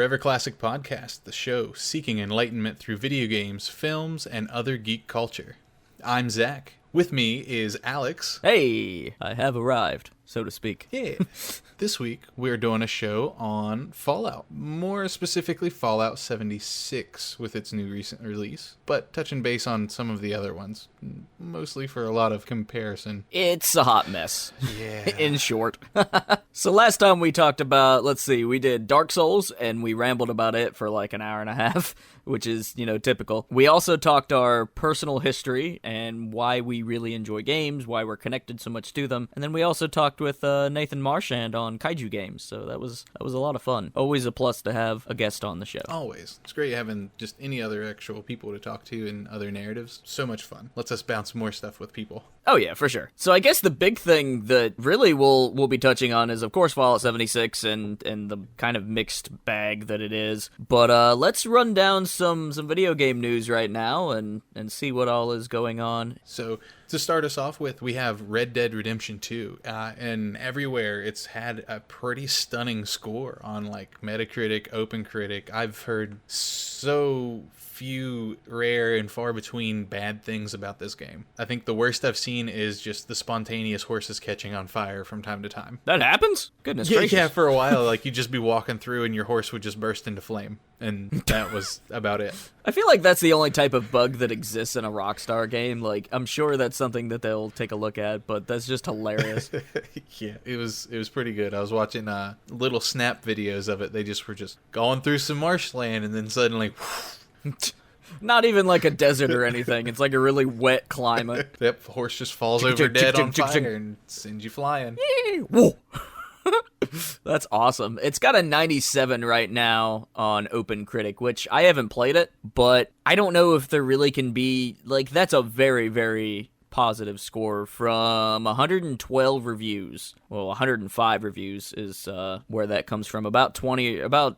Forever Classic Podcast, the show seeking enlightenment through video games, films, and other geek culture. I'm Zach. With me is Alex. Hey, I have arrived, so to speak. Yeah. This week, we're doing a show on Fallout. More specifically, Fallout 76 with its new recent release, but touching base on some of the other ones, mostly for a lot of comparison. It's a hot mess. Yeah. In short. So last time we talked about, we did Dark Souls, and we rambled about it for like an hour and a half, which is, typical. We also talked our personal history and why we really enjoy games, why we're connected so much to them. And then we also talked with Nathan Marchand on kaiju games, so that was a lot of fun. Always a plus to have a guest on the show. Always. It's great having just any other actual people to talk to in other narratives. So much fun. Lets us bounce more stuff with people. Oh yeah, for sure. So I guess the big thing that really we'll be touching on is, of course, Fallout 76 and the kind of mixed bag that it is. But let's run down some video game news right now and see what all is going on. So to start us off with, we have Red Dead Redemption 2, and everywhere it's had a pretty stunning score on like Metacritic, OpenCritic. I've heard so few rare and far between bad things about this game. I think the worst I've seen is just the spontaneous horses catching on fire from time to time. That happens? Goodness gracious. Yeah, for a while, like you'd just be walking through and your horse would just burst into flame, and that was about it. I feel like that's the only type of bug that exists in a Rockstar game. Like, I'm sure that's something that they'll take a look at, but that's just hilarious. Yeah, it was pretty good. I was watching little snap videos of it. They just were just going through some marshland, and then suddenly Not even like a desert or anything. It's like a really wet climate. Yep, the horse just falls over dead on fire and sends you flying. Whoa. That's awesome. It's got a 97 right now on OpenCritic, which I haven't played it, but I don't know if there really can be, like, that's a very, very positive score from 112 reviews. Well, 105 reviews is where that comes from. About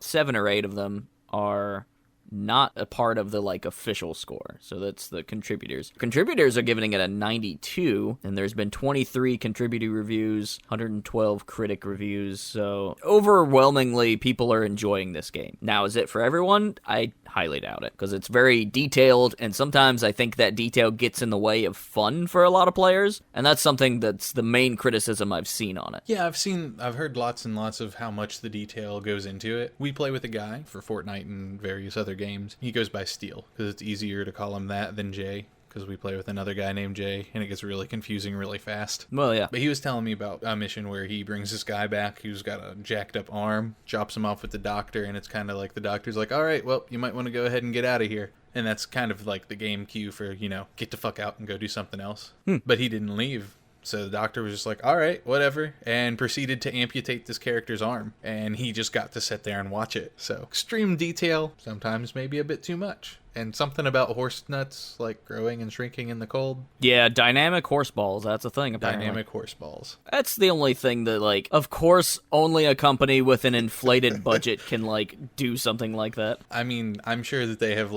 7 or 8 of them are not a part of the official score, so that's the contributors. Contributors are giving it a 92, and there's been 23 contributor reviews, 112 critic reviews, so overwhelmingly people are enjoying this game. Now, is it for everyone? I highly doubt it, because it's very detailed, and sometimes I think that detail gets in the way of fun for a lot of players, and that's something that's the main criticism I've seen on it. Yeah, I've heard lots and lots of how much the detail goes into it. We play with a guy for Fortnite and various other games. He goes by Steel, because it's easier to call him that than Jay, because we play with another guy named Jay, and it gets really confusing really fast. Well, yeah. But he was telling me about a mission where he brings this guy back who's got a jacked up arm, drops him off with the doctor, and it's kind of like the doctor's like, all right, well, you might want to go ahead and get out of here. And that's kind of like the game cue for, get the fuck out and go do something else. But he didn't leave. So the doctor was just like, all right, whatever, and proceeded to amputate this character's arm. And he just got to sit there and watch it. So extreme detail, sometimes maybe a bit too much. And something about horse nuts, like growing and shrinking in the cold. Yeah, dynamic horse balls, that's a thing, apparently. Dynamic horse balls. That's the only thing that, of course, only a company with an inflated budget can, do something like that. I mean, I'm sure that they have,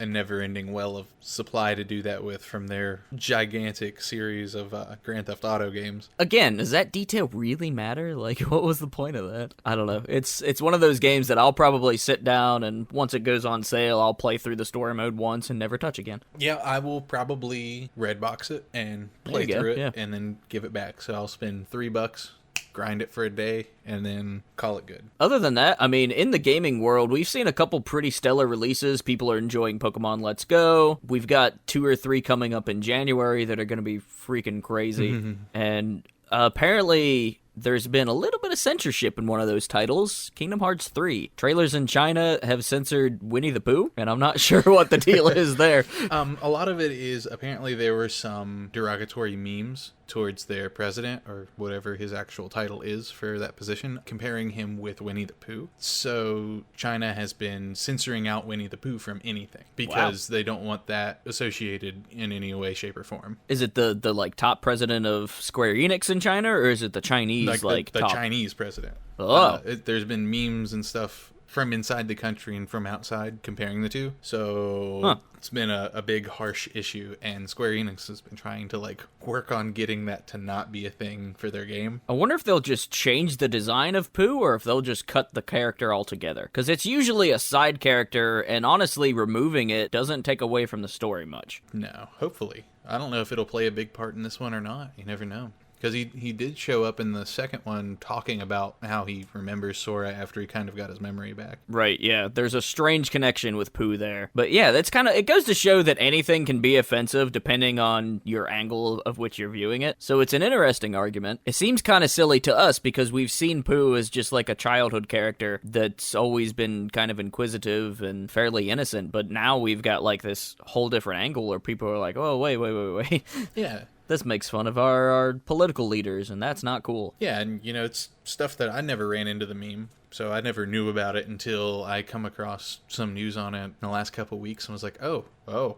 a never-ending well of supply to do that with from their gigantic series of Grand Theft Auto games. Again, does that detail really matter? What was the point of that? I don't know. It's one of those games that I'll probably sit down and once it goes on sale, I'll play through the story mode once and never touch again. Yeah, I will probably Redbox it and play through it and then give it back. So I'll spend $3, grind it for a day, and then call it good. Other than that, I mean, in the gaming world, we've seen a couple pretty stellar releases. People are enjoying Pokemon Let's Go. We've got 2 or 3 coming up in January that are going to be freaking crazy. And apparently there's been a little bit of censorship in one of those titles, Kingdom Hearts 3. Trailers in China have censored Winnie the Pooh, and I'm not sure what the deal is there. A lot of it is apparently there were some derogatory memes towards their president, or whatever his actual title is for that position, comparing him with Winnie the Pooh. So China has been censoring out Winnie the Pooh from anything because they don't want that associated in any way, shape, or form. Is it the top president of Square Enix in China, or is it the Chinese the top? Chinese president? Oh. There's been memes and stuff from inside the country and from outside, comparing the two. So it's been a big harsh issue, and Square Enix has been trying to like work on getting that to not be a thing for their game. I wonder if they'll just change the design of Pooh, or if they'll just cut the character altogether. Because it's usually a side character, and honestly, removing it doesn't take away from the story much. No, hopefully. I don't know if it'll play a big part in this one or not. You never know. Because he did show up in the second one talking about how he remembers Sora after he kind of got his memory back. Right, yeah. There's a strange connection with Pooh there. But yeah, that's kind of, it goes to show that anything can be offensive depending on your angle of which you're viewing it. So it's an interesting argument. It seems kind of silly to us because we've seen Pooh as just like a childhood character that's always been kind of inquisitive and fairly innocent. But now we've got like this whole different angle where people are like, oh, wait. Yeah. This makes fun of our political leaders, and that's not cool. Yeah, and, you know, it's stuff that I never ran into the meme, so I never knew about it until I come across some news on it in the last couple of weeks and was like, oh,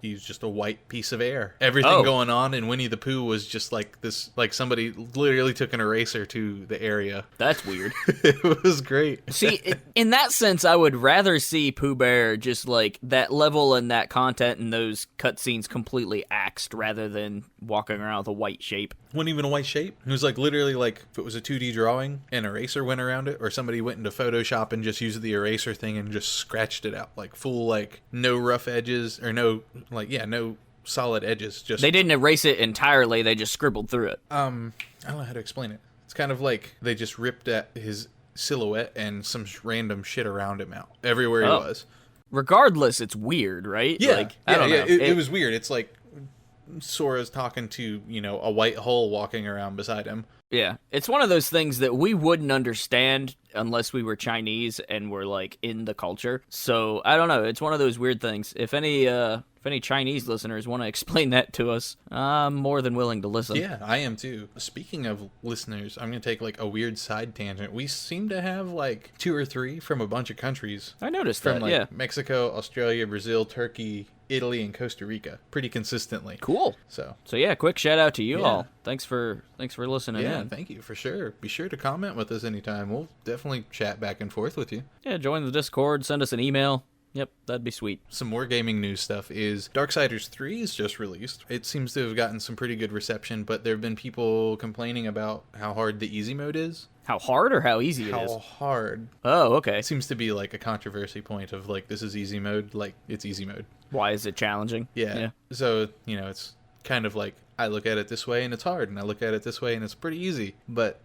he's just a white piece of air. Everything going on in Winnie the Pooh was just like this, like somebody literally took an eraser to the area. That's weird. It was great. See, in that sense, I would rather see Pooh Bear just like that level and that content and those cutscenes completely axed rather than walking around with a white shape. Wasn't even a white shape. It was like literally like if it was a 2D drawing, an eraser went around it, or somebody went into Photoshop and just used the eraser thing and just scratched it out. Like full, like no rough edges or no solid edges. Just they didn't erase it entirely, they just scribbled through it. I don't know how to explain it. It's kind of like they just ripped at his silhouette and some random shit around him out everywhere he was. Regardless, it's weird, right? Yeah, like, I don't know. It was weird. It's like Sora's talking to, a white hole walking around beside him. Yeah, it's one of those things that we wouldn't understand unless we were Chinese and were like in the culture. So I don't know. It's one of those weird things. If any Chinese listeners want to explain that to us, I'm more than willing to listen. Yeah, I am too. Speaking of listeners, I'm going to take like a weird side tangent. We seem to have like 2 or 3 from a bunch of countries. I noticed from that, like yeah. Mexico, Australia, Brazil, Turkey, Italy, and Costa Rica. Pretty consistently. Cool. So yeah, quick shout out to you all. Thanks for listening in. Thank you for sure. Be sure to comment with us anytime. We'll definitely chat back and forth with you. Yeah, join the Discord, send us an email. Yep, that'd be sweet. Some more gaming news stuff is Darksiders 3 is just released. It seems to have gotten some pretty good reception, but there have been people complaining about how hard the easy mode is. How hard or how easy it is? How hard. Oh, okay. It seems to be like a controversy point of like, this is easy mode, like it's easy mode. Why is it challenging? Yeah. So, it's kind of like, I look at it this way and it's hard, and I look at it this way and it's pretty easy. But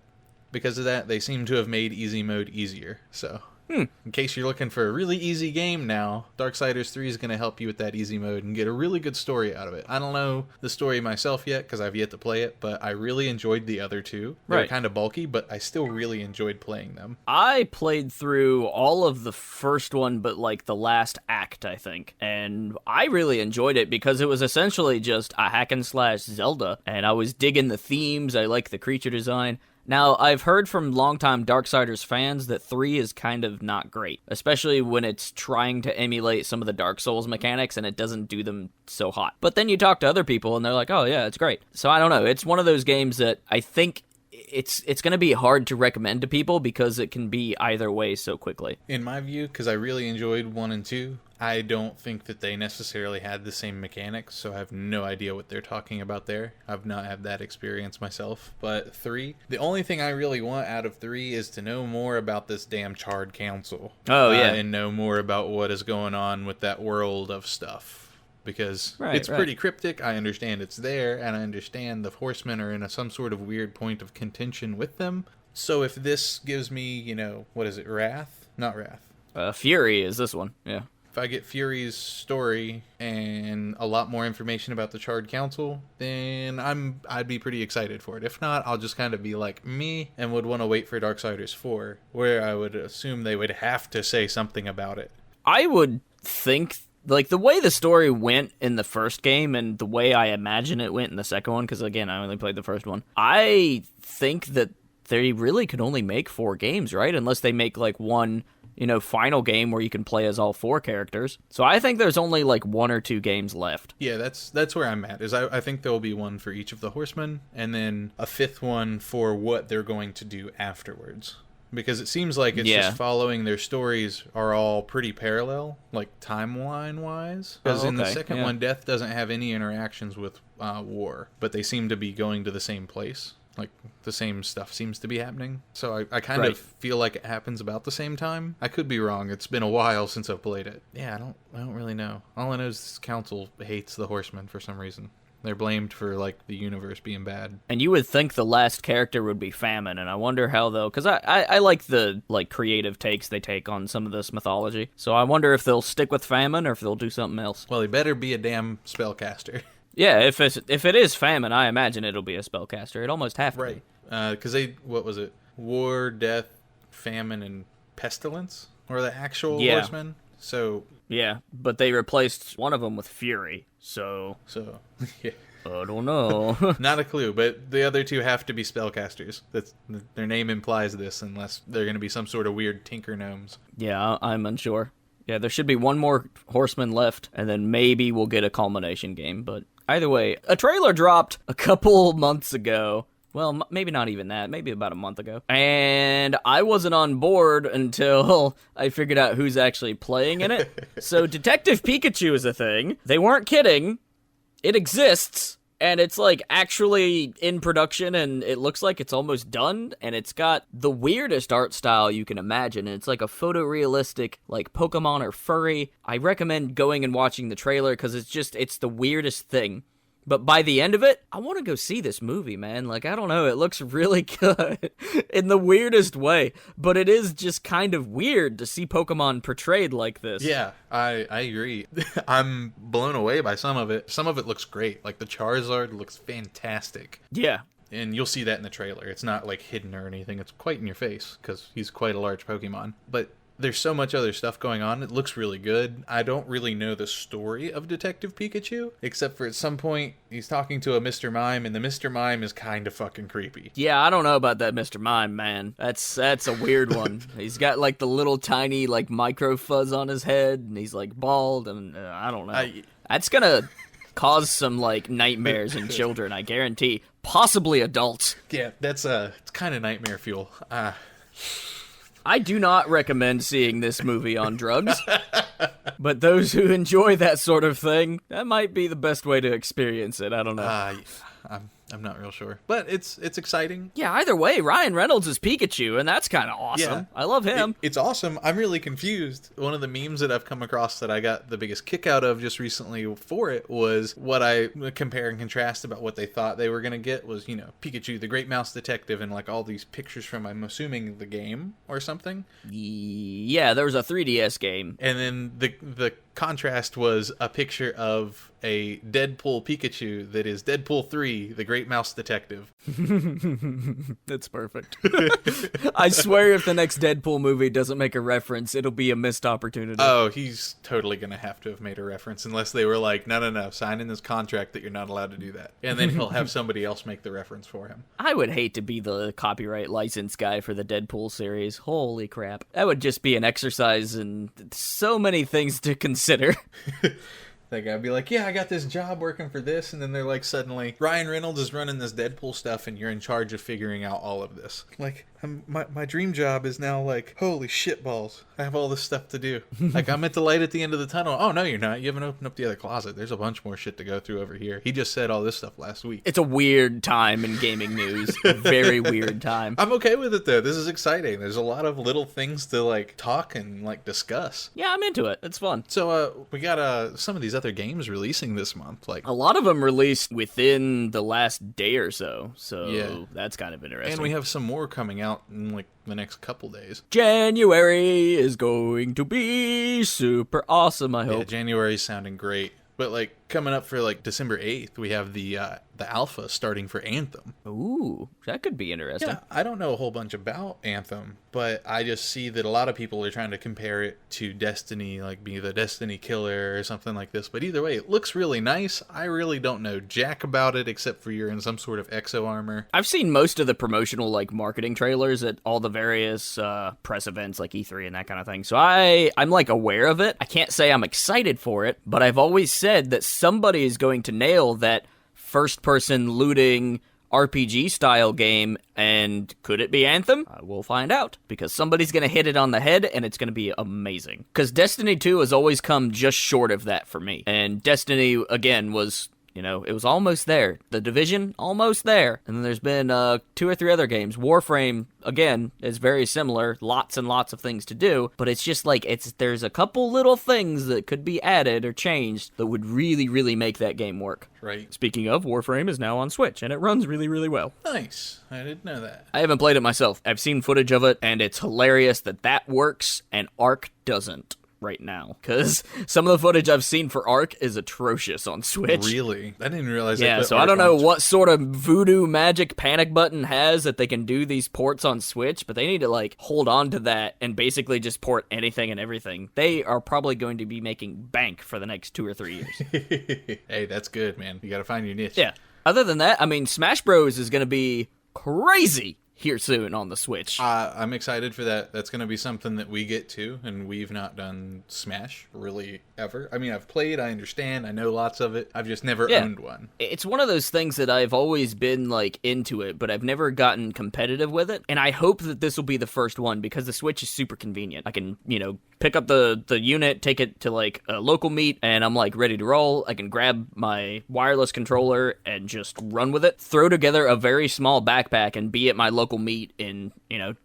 because of that, they seem to have made easy mode easier. So in case you're looking for a really easy game now, Darksiders 3 is going to help you with that easy mode and get a really good story out of it. I don't know the story myself yet because I've yet to play it, but I really enjoyed the other 2. They're kind of bulky, but I still really enjoyed playing them. I played through all of the first one, but like the last act, I think. And I really enjoyed it because it was essentially just a hack and slash Zelda. And I was digging the themes. I like the creature design. Now, I've heard from longtime Darksiders fans that 3 is kind of not great, especially when it's trying to emulate some of the Dark Souls mechanics and it doesn't do them so hot. But then you talk to other people and they're like, oh yeah, it's great. So I don't know. It's one of those games that I think it's going to be hard to recommend to people because it can be either way so quickly. In my view, because I really enjoyed 1 and 2, I don't think that they necessarily had the same mechanics, so I have no idea what they're talking about there. I've not had that experience myself. But 3, the only thing I really want out of 3 is to know more about this damn Charred Council. Oh, yeah. And know more about what is going on with that world of stuff. Because it's pretty cryptic. I understand it's there, and I understand the Horsemen are in some sort of weird point of contention with them. So if this gives me, what is it, Wrath? Not Wrath. Fury is this one, yeah. If I get Fury's story and a lot more information about the Charred Council, then I'd be pretty excited for it. If not, I'll just kind of be like me and would want to wait for Darksiders 4, where I would assume they would have to say something about it. I would think, like, the way the story went in the first game and the way I imagine it went in the second one, because, again, I only played the first one, I think that they really could only make 4 games, right? Unless they make, like, one final game where you can play as all 4 characters. So I think there's only like 1 or 2 games left. Yeah, that's where I'm at. I think there'll be one for each of the Horsemen, and then a 5th one for what they're going to do afterwards. because it seems like it's just following their stories are all pretty parallel, like timeline wise. Because in the second one, Death doesn't have any interactions with War, but they seem to be going to the same place. Like, the same stuff seems to be happening. So I kind of feel like it happens about the same time. I could be wrong. It's been a while since I've played it. Yeah, I don't really know. All I know is this council hates the Horsemen for some reason. They're blamed for, like, the universe being bad. And you would think the last character would be Famine, and I wonder how, though, because I like the, like, creative takes they take on some of this mythology. So I wonder if they'll stick with Famine or if they'll do something else. Well, he better be a damn spellcaster. Yeah, if it is Famine, I imagine it'll be a spellcaster. It almost have to be. Because what was it? War, Death, Famine, and Pestilence were the actual Horsemen? So... Yeah, but they replaced one of them with Fury, so yeah. I don't know. Not a clue, but the other two have to be spellcasters. That's their name implies this, unless they're going to be some sort of weird tinker gnomes. Yeah, I'm unsure. Yeah, there should be one more Horseman left, and then maybe we'll get a culmination game, but either way, a trailer dropped a couple months ago. Well, maybe not even that. Maybe about a month ago. And I wasn't on board until I figured out who's actually playing in it. So Detective Pikachu is a thing. They weren't kidding. It exists. And it's, like, actually in production, and it looks like it's almost done. And it's got the weirdest art style you can imagine. And it's like a photorealistic, like, Pokemon or furry. I recommend going and watching the trailer because it's the weirdest thing. But by the end of it, I want to go see this movie, man. Like, I don't know, it looks really good in the weirdest way. But it is just kind of weird to see Pokemon portrayed like this. Yeah, I agree. I'm blown away by some of it. Some of it looks great. Like, the Charizard looks fantastic. Yeah. And you'll see that in the trailer. It's not, like, hidden or anything. It's quite in your face, because he's quite a large Pokemon. But... there's so much other stuff going on. It looks really good. I don't really know the story of Detective Pikachu, except for at some point he's talking to a Mr. Mime, and the Mr. Mime is kind of fucking creepy. Yeah, I don't know about that Mr. Mime, man. That's a weird one. He's got like the little tiny like micro fuzz on his head, and he's like bald, and I don't know. That's gonna cause some like nightmares in children, I guarantee. Possibly adults. Yeah, it's kind of nightmare fuel. I do not recommend seeing this movie on drugs, but those who enjoy that sort of thing, that might be the best way to experience it. I don't know. I'm not real sure, but it's exciting. Yeah, either way, Ryan Reynolds is Pikachu, and that's kind of awesome. Yeah, I love him. It's awesome. I'm really confused. One of the memes that I've come across that I got the biggest kick out of just recently for it was what I compare and contrast about what they thought they were going to get was, you know, Pikachu, the Great Mouse Detective, and like all these pictures from, I'm assuming, the game or something. Yeah, there was a 3DS game. And then the contrast was a picture of a Deadpool Pikachu that is Deadpool 3, the Great Mouse Detective. That's perfect. I swear if the next Deadpool movie doesn't make a reference, it'll be a missed opportunity. Oh, he's totally going to have to have made a reference unless they were like, no, sign in this contract that you're not allowed to do that. And then he'll have somebody else make the reference for him. I would hate to be the copyright license guy for the Deadpool series. Holy crap. That would just be an exercise in so many things to consider. That guy would be like, yeah, I got this job working for this, and then they're like, suddenly, Ryan Reynolds is running this Deadpool stuff, and you're in charge of figuring out all of this. Like, my dream job is now like, holy shit balls, I have all this stuff to do. Like, I'm at the light at the end of the tunnel. Oh, no, you're not. You haven't opened up the other closet. There's a bunch more shit to go through over here. He just said all this stuff last week. It's a weird time in gaming news. A very weird time. I'm okay with it, though. This is exciting. There's a lot of little things to, like, talk and, like, discuss. Yeah, I'm into it. It's fun. So, we got some of these other games releasing this month. Like, a lot of them released within the last day or so. So, yeah, that's kind of interesting. And we have some more coming out in, like, the next couple days. January is going to be super awesome, I hope. Yeah, January's sounding great. But, like, coming up for, like, December 8th, we have the alpha starting for Anthem. Ooh, that could be interesting. Yeah, I don't know a whole bunch about Anthem, but I just see that a lot of people are trying to compare it to Destiny, like be the Destiny killer or something like this. But either way, it looks really nice. I really don't know jack about it, except for you're in some sort of exo armor. I've seen most of the promotional, like, marketing trailers at all the various press events, like E3 and that kind of thing. So I'm, like, aware of it. I can't say I'm excited for it, but I've always said that somebody is going to nail that first-person looting RPG style game, and could it be Anthem? We'll find out, because somebody's going to hit it on the head, and it's going to be amazing. Because Destiny 2 has always come just short of that for me, and Destiny, again, was... it was almost there. The Division, almost there. And then there's been 2 or 3 other games. Warframe, again, is very similar. Lots and lots of things to do. But it's just like, there's a couple little things that could be added or changed that would really, really make that game work. Right. Speaking of, Warframe is now on Switch, and it runs really, really well. Nice. I didn't know that. I haven't played it myself. I've seen footage of it, and it's hilarious that works, and Ark doesn't right now, because some of the footage I've seen for Ark is atrocious on Switch. Really? I didn't realize Yeah, so I don't know what sort of voodoo magic panic button has that they can do these ports on Switch, but they need to, hold on to that and basically just port anything and everything. They are probably going to be making bank for the next 2 or 3 years. Hey, that's good, man. You gotta find your niche. Yeah. Other than that, Smash Bros. Is going to be crazy here soon on the Switch. I'm excited for that. That's going to be something that we get to, and we've not done Smash really ever. I've played, I understand, I know lots of it. I've just never owned one. It's one of those things that I've always been into it, but I've never gotten competitive with it. And I hope that this will be the first one, because the Switch is super convenient. I can, pick up the unit, take it to a local meet, and I'm ready to roll. I can grab my wireless controller and just run with it, throw together a very small backpack, and be at my local meet in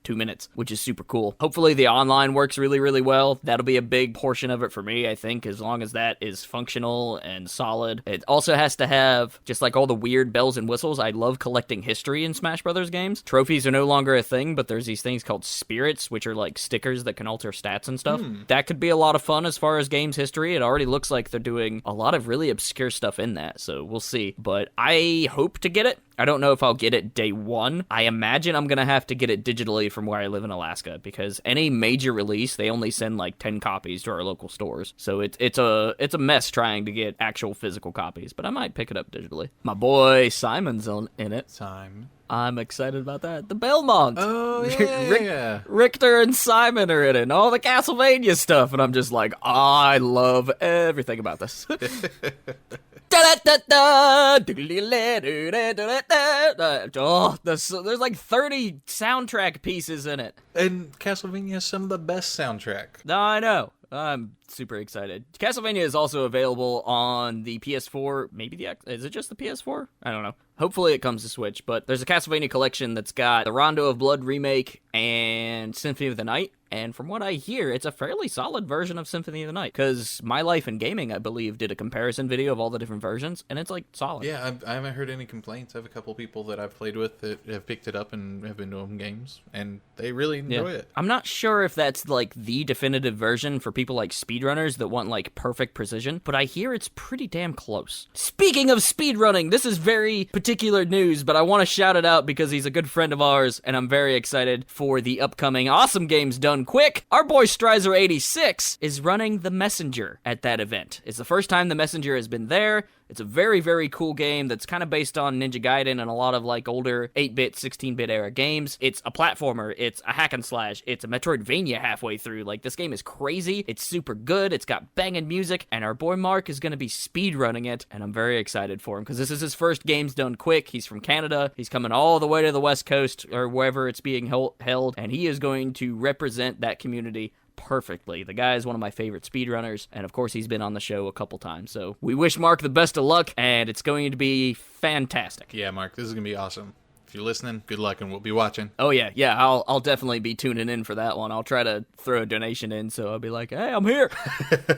2 minutes, which is super cool. Hopefully the online works really, really well. That'll be a big portion of it for me, I think, as long as that is functional and solid. It also has to have just all the weird bells and whistles. I love collecting history in Smash Brothers games. Trophies are no longer a thing, but there's these things called spirits, which are stickers that can alter stats and stuff. That could be a lot of fun as far as games history. It already looks like they're doing a lot of really obscure stuff in that, so we'll see. But I hope to get it. I don't know if I'll get it day one. I imagine I'm going to have to get it digitally from where I live in Alaska, because any major release, they only send 10 copies to our local stores. So it's a mess trying to get actual physical copies, but I might pick it up digitally. My boy Simon's in it. Simon. I'm excited about that. The Belmont. Oh, yeah. Richter and Simon are in it, and all the Castlevania stuff, and I'm just I love everything about this. There's 30 soundtrack pieces in it. And Castlevania has some of the best soundtrack. No, I know. I'm super excited. Castlevania is also available on the PS4. Maybe is it just the PS4? I don't know. Hopefully it comes to Switch, but there's a Castlevania collection that's got the Rondo of Blood remake and Symphony of the Night. And from what I hear, it's a fairly solid version of Symphony of the Night, because My Life in Gaming, I believe, did a comparison video of all the different versions, and it's solid. Yeah, I haven't heard any complaints. I have a couple people that I've played with that have picked it up and have been doing games, and they really enjoy it. I'm not sure if that's the definitive version for people speedrunners that want perfect precision, but I hear it's pretty damn close. Speaking of speedrunning, this is very particular news, but I want to shout it out because he's a good friend of ours, and I'm very excited for the upcoming Awesome Games Done Quick. Our boy Strizer86 is running the Messenger at that event. It's the first time the Messenger has been there. It's a very, very cool game that's kind of based on Ninja Gaiden and a lot of older 8-bit, 16-bit era games. It's a platformer, it's a hack and slash, it's a Metroidvania halfway through. This game is crazy, it's super good, it's got banging music, and our boy Mark is going to be speedrunning it, and I'm very excited for him, because this is his first Games Done Quick. He's from Canada, he's coming all the way to the West Coast, or wherever it's being held, and he is going to represent that community perfectly. The guy is one of my favorite speedrunners, and of course he's been on the show a couple times, so we wish Mark the best of luck, and it's going to be fantastic. Yeah, Mark, this is going to be awesome. If you're listening, good luck, and we'll be watching. Oh, yeah, I'll definitely be tuning in for that one. I'll try to throw a donation in, so I'll be like, hey, I'm here.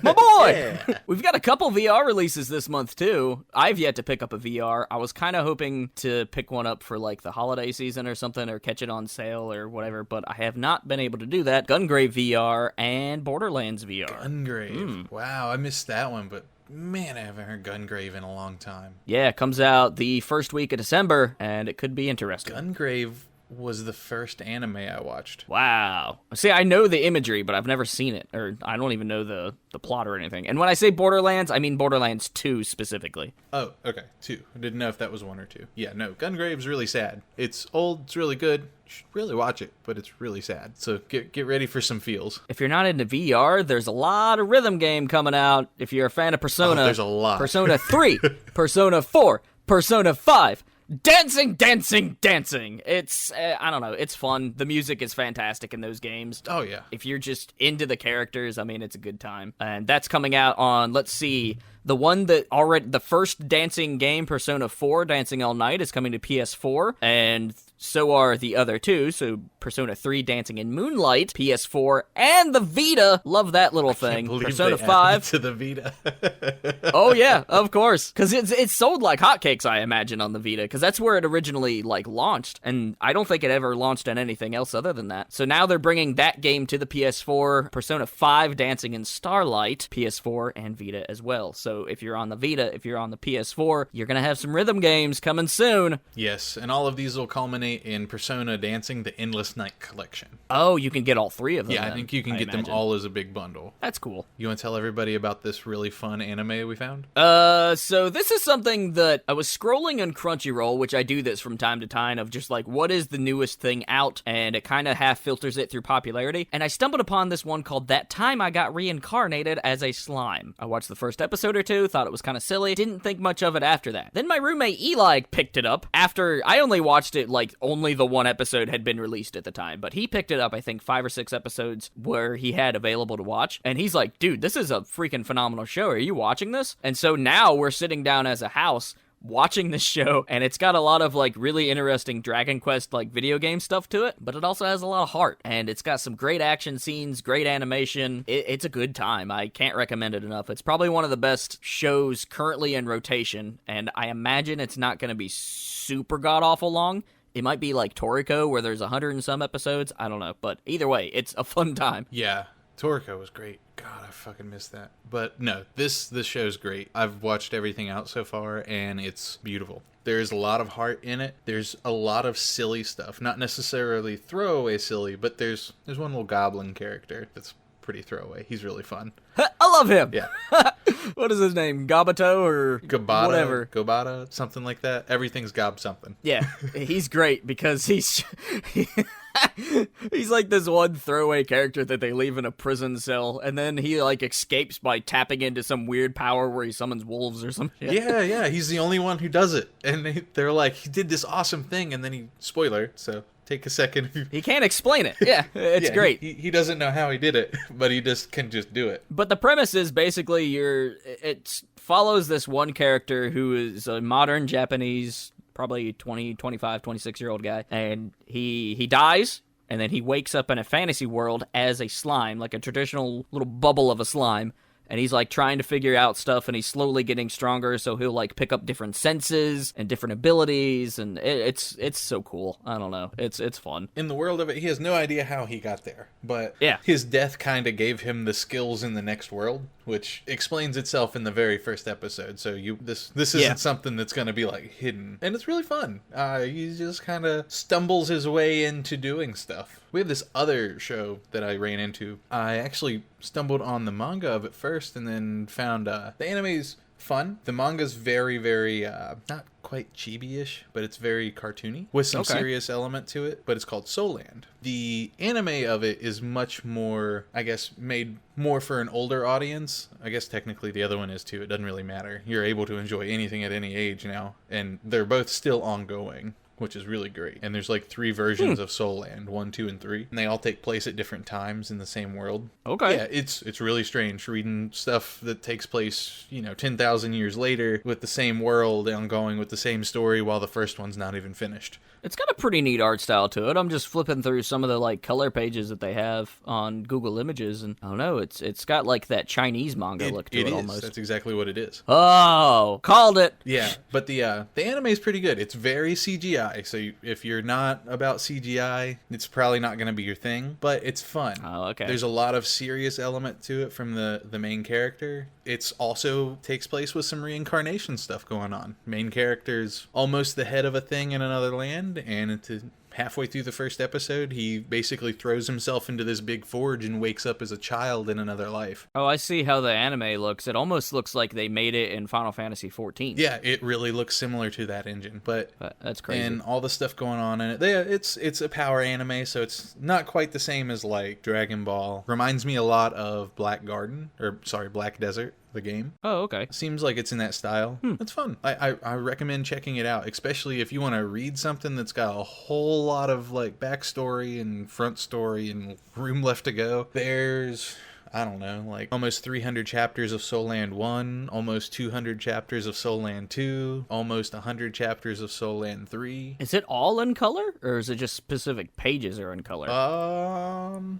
My boy! Yeah. We've got a couple VR releases this month, too. I've yet to pick up a VR. I was kind of hoping to pick one up for, the holiday season or something, or catch it on sale or whatever, but I have not been able to do that. Gungrave VR and Borderlands VR. Gungrave. Wow, I missed that one, but man, I haven't heard Gungrave in a long time. Yeah, it comes out the first week of December, and it could be interesting. Gungrave was the first anime I watched. Wow. See, I know the imagery, but I've never seen it, or I don't even know the plot or anything. And when I say Borderlands, I mean Borderlands 2 specifically. Oh, okay, 2. I didn't know if that was 1 or 2. Yeah, no, Gungrave's really sad. It's old, it's really good. You should really watch it, but it's really sad. So get ready for some feels. If you're not into VR, there's a lot of rhythm game coming out. If you're a fan of Persona, there's a lot. Persona 3, Persona 4, Persona 5, dancing, dancing, dancing. It's, I don't know, it's fun. The music is fantastic in those games. Oh, yeah. If you're just into the characters, I mean, it's a good time. And that's coming out on, let's see, the first dancing game, Persona 4, Dancing All Night, is coming to PS4, and so are the other two. So Persona 3, Dancing in Moonlight, PS4, and the Vita. Love that little thing. Persona 5 to the Vita. Oh yeah, of course, because it's sold like hotcakes, I imagine, on the Vita, because that's where it originally like launched, and I don't think it ever launched on anything else other than that. So now they're bringing that game to the PS4. Persona 5, Dancing in Starlight, PS4 and Vita as well. So if you're on the Vita, if you're on the PS4, you're gonna have some rhythm games coming soon. Yes, and all of these will culminate in Persona Dancing: The Endless Night Collection. Oh, you can get all three of them. Yeah, I think you can get them all as a big bundle. That's cool. You want to tell everybody about this really fun anime we found? So this is something that I was scrolling on Crunchyroll, which I do this from time to time, of just like, what is the newest thing out? And it kind of half filters it through popularity. And I stumbled upon this one called That Time I Got Reincarnated as a Slime. I watched the first episode or two, thought it was kind of silly, didn't think much of it after that. Then my roommate Eli picked it up after I only watched it, like, only the one episode had been released at the time, but he picked it up, I think 5 or 6 episodes where he had available to watch, and he's like, dude, this is a freaking phenomenal show. Are you watching this? And so now we're sitting down as a house watching this show, and it's got a lot of like really interesting Dragon Quest like video game stuff to it, but it also has a lot of heart, and it's got some great action scenes, great animation. It's a good time. I can't recommend it enough. It's probably one of the best shows currently in rotation, and I imagine it's not going to be super god-awful long. It might be like Toriko, where there's 100 and some episodes. I don't know, but either way, it's a fun time. Yeah, Toriko was great. God, I fucking missed that. But no, this show's great. I've watched everything out so far, and it's beautiful. There's a lot of heart in it. There's a lot of silly stuff. Not necessarily throwaway silly, but there's one little goblin character that's pretty throwaway. He's really fun. I love him. Yeah. What is his name? Gabato or Gobata, whatever? Gobata, something like that. Everything's Gob something. Yeah, he's great because he's like this one throwaway character that they leave in a prison cell, and then he like escapes by tapping into some weird power where he summons wolves or something. Yeah, he's the only one who does it, and they're like, he did this awesome thing, and then he spoiler, so take a second. He can't explain it. Yeah, it's great. He doesn't know how he did it, but he just can just do it. But the premise is basically it follows this one character who is a modern Japanese, probably 20, 25, 26-year-old guy, and he dies, and then he wakes up in a fantasy world as a slime, like a traditional little bubble of a slime. And he's like trying to figure out stuff, and he's slowly getting stronger, so he'll like pick up different senses and different abilities, and it's so cool. I don't know. It's fun. In the world of it, he has no idea how he got there, but yeah, his death kind of gave him the skills in the next world, which explains itself in the very first episode. So this isn't something that's going to be like hidden, and it's really fun. He just kind of stumbles his way into doing stuff. We have this other show that I ran into. I actually stumbled on the manga of it first, and then found the anime's fun. The manga's very, very, not quite chibi-ish, but it's very cartoony, with some serious element to it, but it's called Soul Land. The anime of it is much more, I guess, made more for an older audience. I guess technically the other one is too. It doesn't really matter. You're able to enjoy anything at any age now, and they're both still ongoing, which is really great. And there's like 3 versions of Soul Land, 1, 2, and 3. And they all take place at different times in the same world. Okay. Yeah, it's really strange reading stuff that takes place, 10,000 years later with the same world ongoing with the same story while the first one's not even finished. It's got a pretty neat art style to it. I'm just flipping through some of the like color pages that they have on Google Images, and I don't know, it's got like that Chinese manga look to it almost. That's exactly what it is. Oh, called it. Yeah, but the anime is pretty good. It's very CGI, so if you're not about CGI, it's probably not going to be your thing, but it's fun. Oh, okay. There's a lot of serious element to it from the main character. It's also takes place with some reincarnation stuff going on. Main character's almost the head of a thing in another land, and halfway through the first episode, he basically throws himself into this big forge and wakes up as a child in another life. Oh, I see how the anime looks. It almost looks like they made it in Final Fantasy XIV. Yeah, it really looks similar to that engine, but that's crazy. And all the stuff going on in it. It's a power anime, so it's not quite the same as like Dragon Ball. Reminds me a lot of Black Desert. the game. Oh, okay. Seems like it's in that style. It's fun. I recommend checking it out, especially if you want to read something that's got a whole lot of like backstory and front story and room left to go. There's, I don't know, like almost 300 chapters of Soul Land 1, almost 200 chapters of Soul Land 2, almost 100 chapters of Soul Land 3. Is it all in color, or is it just specific pages are in color?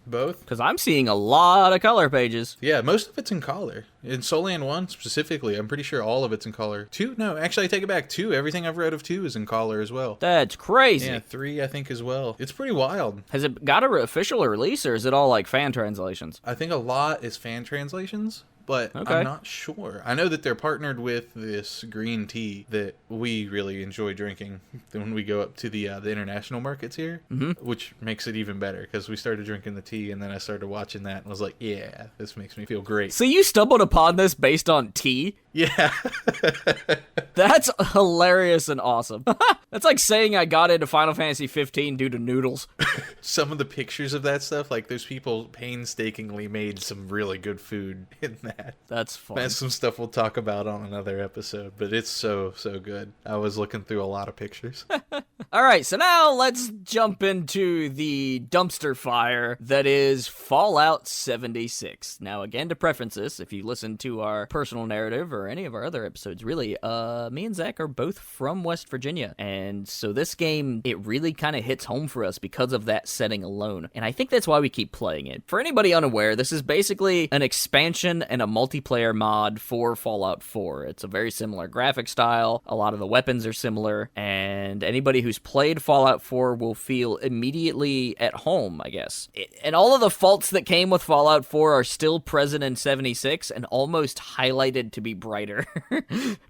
Both. Because I'm seeing a lot of color pages. Yeah, most of it's in color. In Soul Land 1 specifically, I'm pretty sure all of it's in color. 2? No, actually I take it back. 2, everything I've read of 2 is in color as well. That's crazy. Yeah, 3 I think as well. It's pretty wild. Has it got a official release, or is it all like fan translations? I think a lot is fan translations, but Okay. I'm not sure. I know that they're partnered with this green tea that we really enjoy drinking when we go up to the international markets here, which makes it even better because we started drinking the tea and then I started watching that and was like, yeah, this makes me feel great. So you stumbled upon this based on tea? Yeah. That's hilarious and awesome. That's like saying I got into Final Fantasy 15 due to noodles. Some of the pictures of that stuff, like those people painstakingly made some really good food in that. That's fun. That's some stuff we'll talk about on another episode, but it's so good. I was looking through a lot of pictures. All right, so now let's jump into the dumpster fire that is Fallout 76. Now, again, to preference this, if you listen to our personal narrative or any of our other episodes, really, me and Zach are both from West Virginia, and so this game, it really kind of hits home for us because of that setting alone, and I think that's why we keep playing it. For anybody unaware, this is basically an expansion and a multiplayer mod for Fallout 4. It's a very similar graphic style, a lot of the weapons are similar, and anybody who's played Fallout 4 will feel immediately at home, I guess. And all of the faults that came with Fallout 4 are still present in 76 and almost highlighted to be brighter.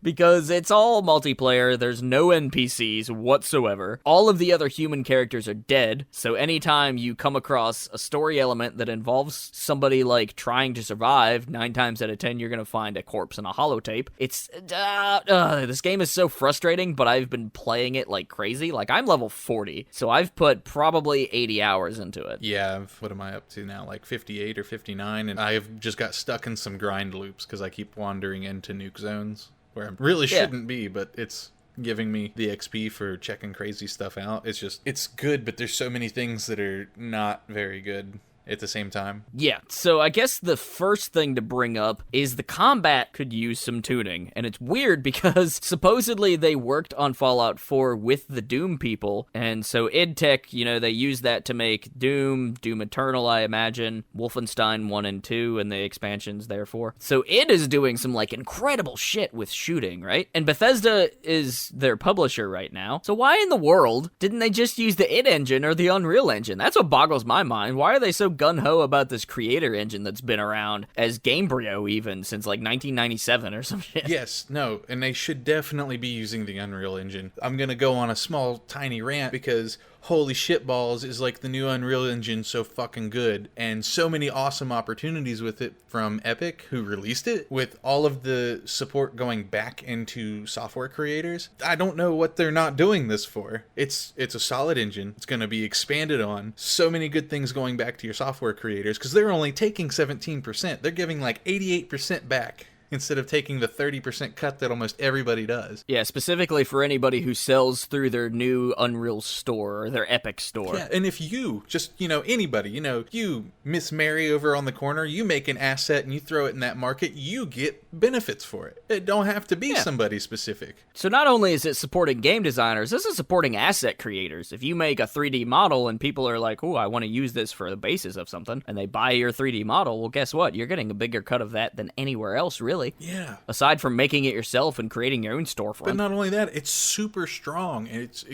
Because it's all multiplayer, there's no NPCs whatsoever. All of the other human characters are dead, so anytime you come across a story element that involves somebody like trying to survive, 9 times out of 10 you're gonna find a corpse and a holotape. It's this game is so frustrating, but I've been playing it like crazy. Like, I'm level 40, so I've put probably 80 hours into it. Yeah, what am I up to now? Like 58 or 59, and I've just got stuck in some grind loops because I keep wandering into nuke zones where I really shouldn't be, but it's giving me the XP for checking crazy stuff out. It's good, but there's so many things that are not very good at the same time. Yeah, so I guess the first thing to bring up is the combat could use some tuning, and it's weird because supposedly they worked on Fallout 4 with the Doom people, and so id Tech, they use that to make Doom Eternal, I imagine, Wolfenstein 1 and 2, and the expansions therefore. So id is doing some, incredible shit with shooting, right? And Bethesda is their publisher right now, so why in the world didn't they just use the id engine or the Unreal Engine? That's what boggles my mind. Why are they so gung-ho about this creator engine that's been around as Gamebryo even since 1997 or some shit? Yes, no, and they should definitely be using the Unreal Engine. I'm gonna go on a small tiny rant because holy shit balls is the new Unreal Engine so fucking good, and so many awesome opportunities with it from Epic, who released it, with all of the support going back into software creators. I don't know what they're not doing this for. It's a solid engine. It's going to be expanded on. So many good things going back to your software creators, because they're only taking 17%. They're giving 88% back, instead of taking the 30% cut that almost everybody does. Yeah, specifically for anybody who sells through their new Unreal store or their Epic store. Yeah, and if you, anybody, you, Miss Mary over on the corner, you make an asset and you throw it in that market, you get benefits for it. It don't have to be somebody specific. So not only is it supporting game designers, this is supporting asset creators. If you make a 3D model and people are like, oh, I want to use this for the basis of something, and they buy your 3D model, well, guess what? You're getting a bigger cut of that than anywhere else, really. Yeah. Aside from making it yourself and creating your own storefront. But not only that, it's super strong and it's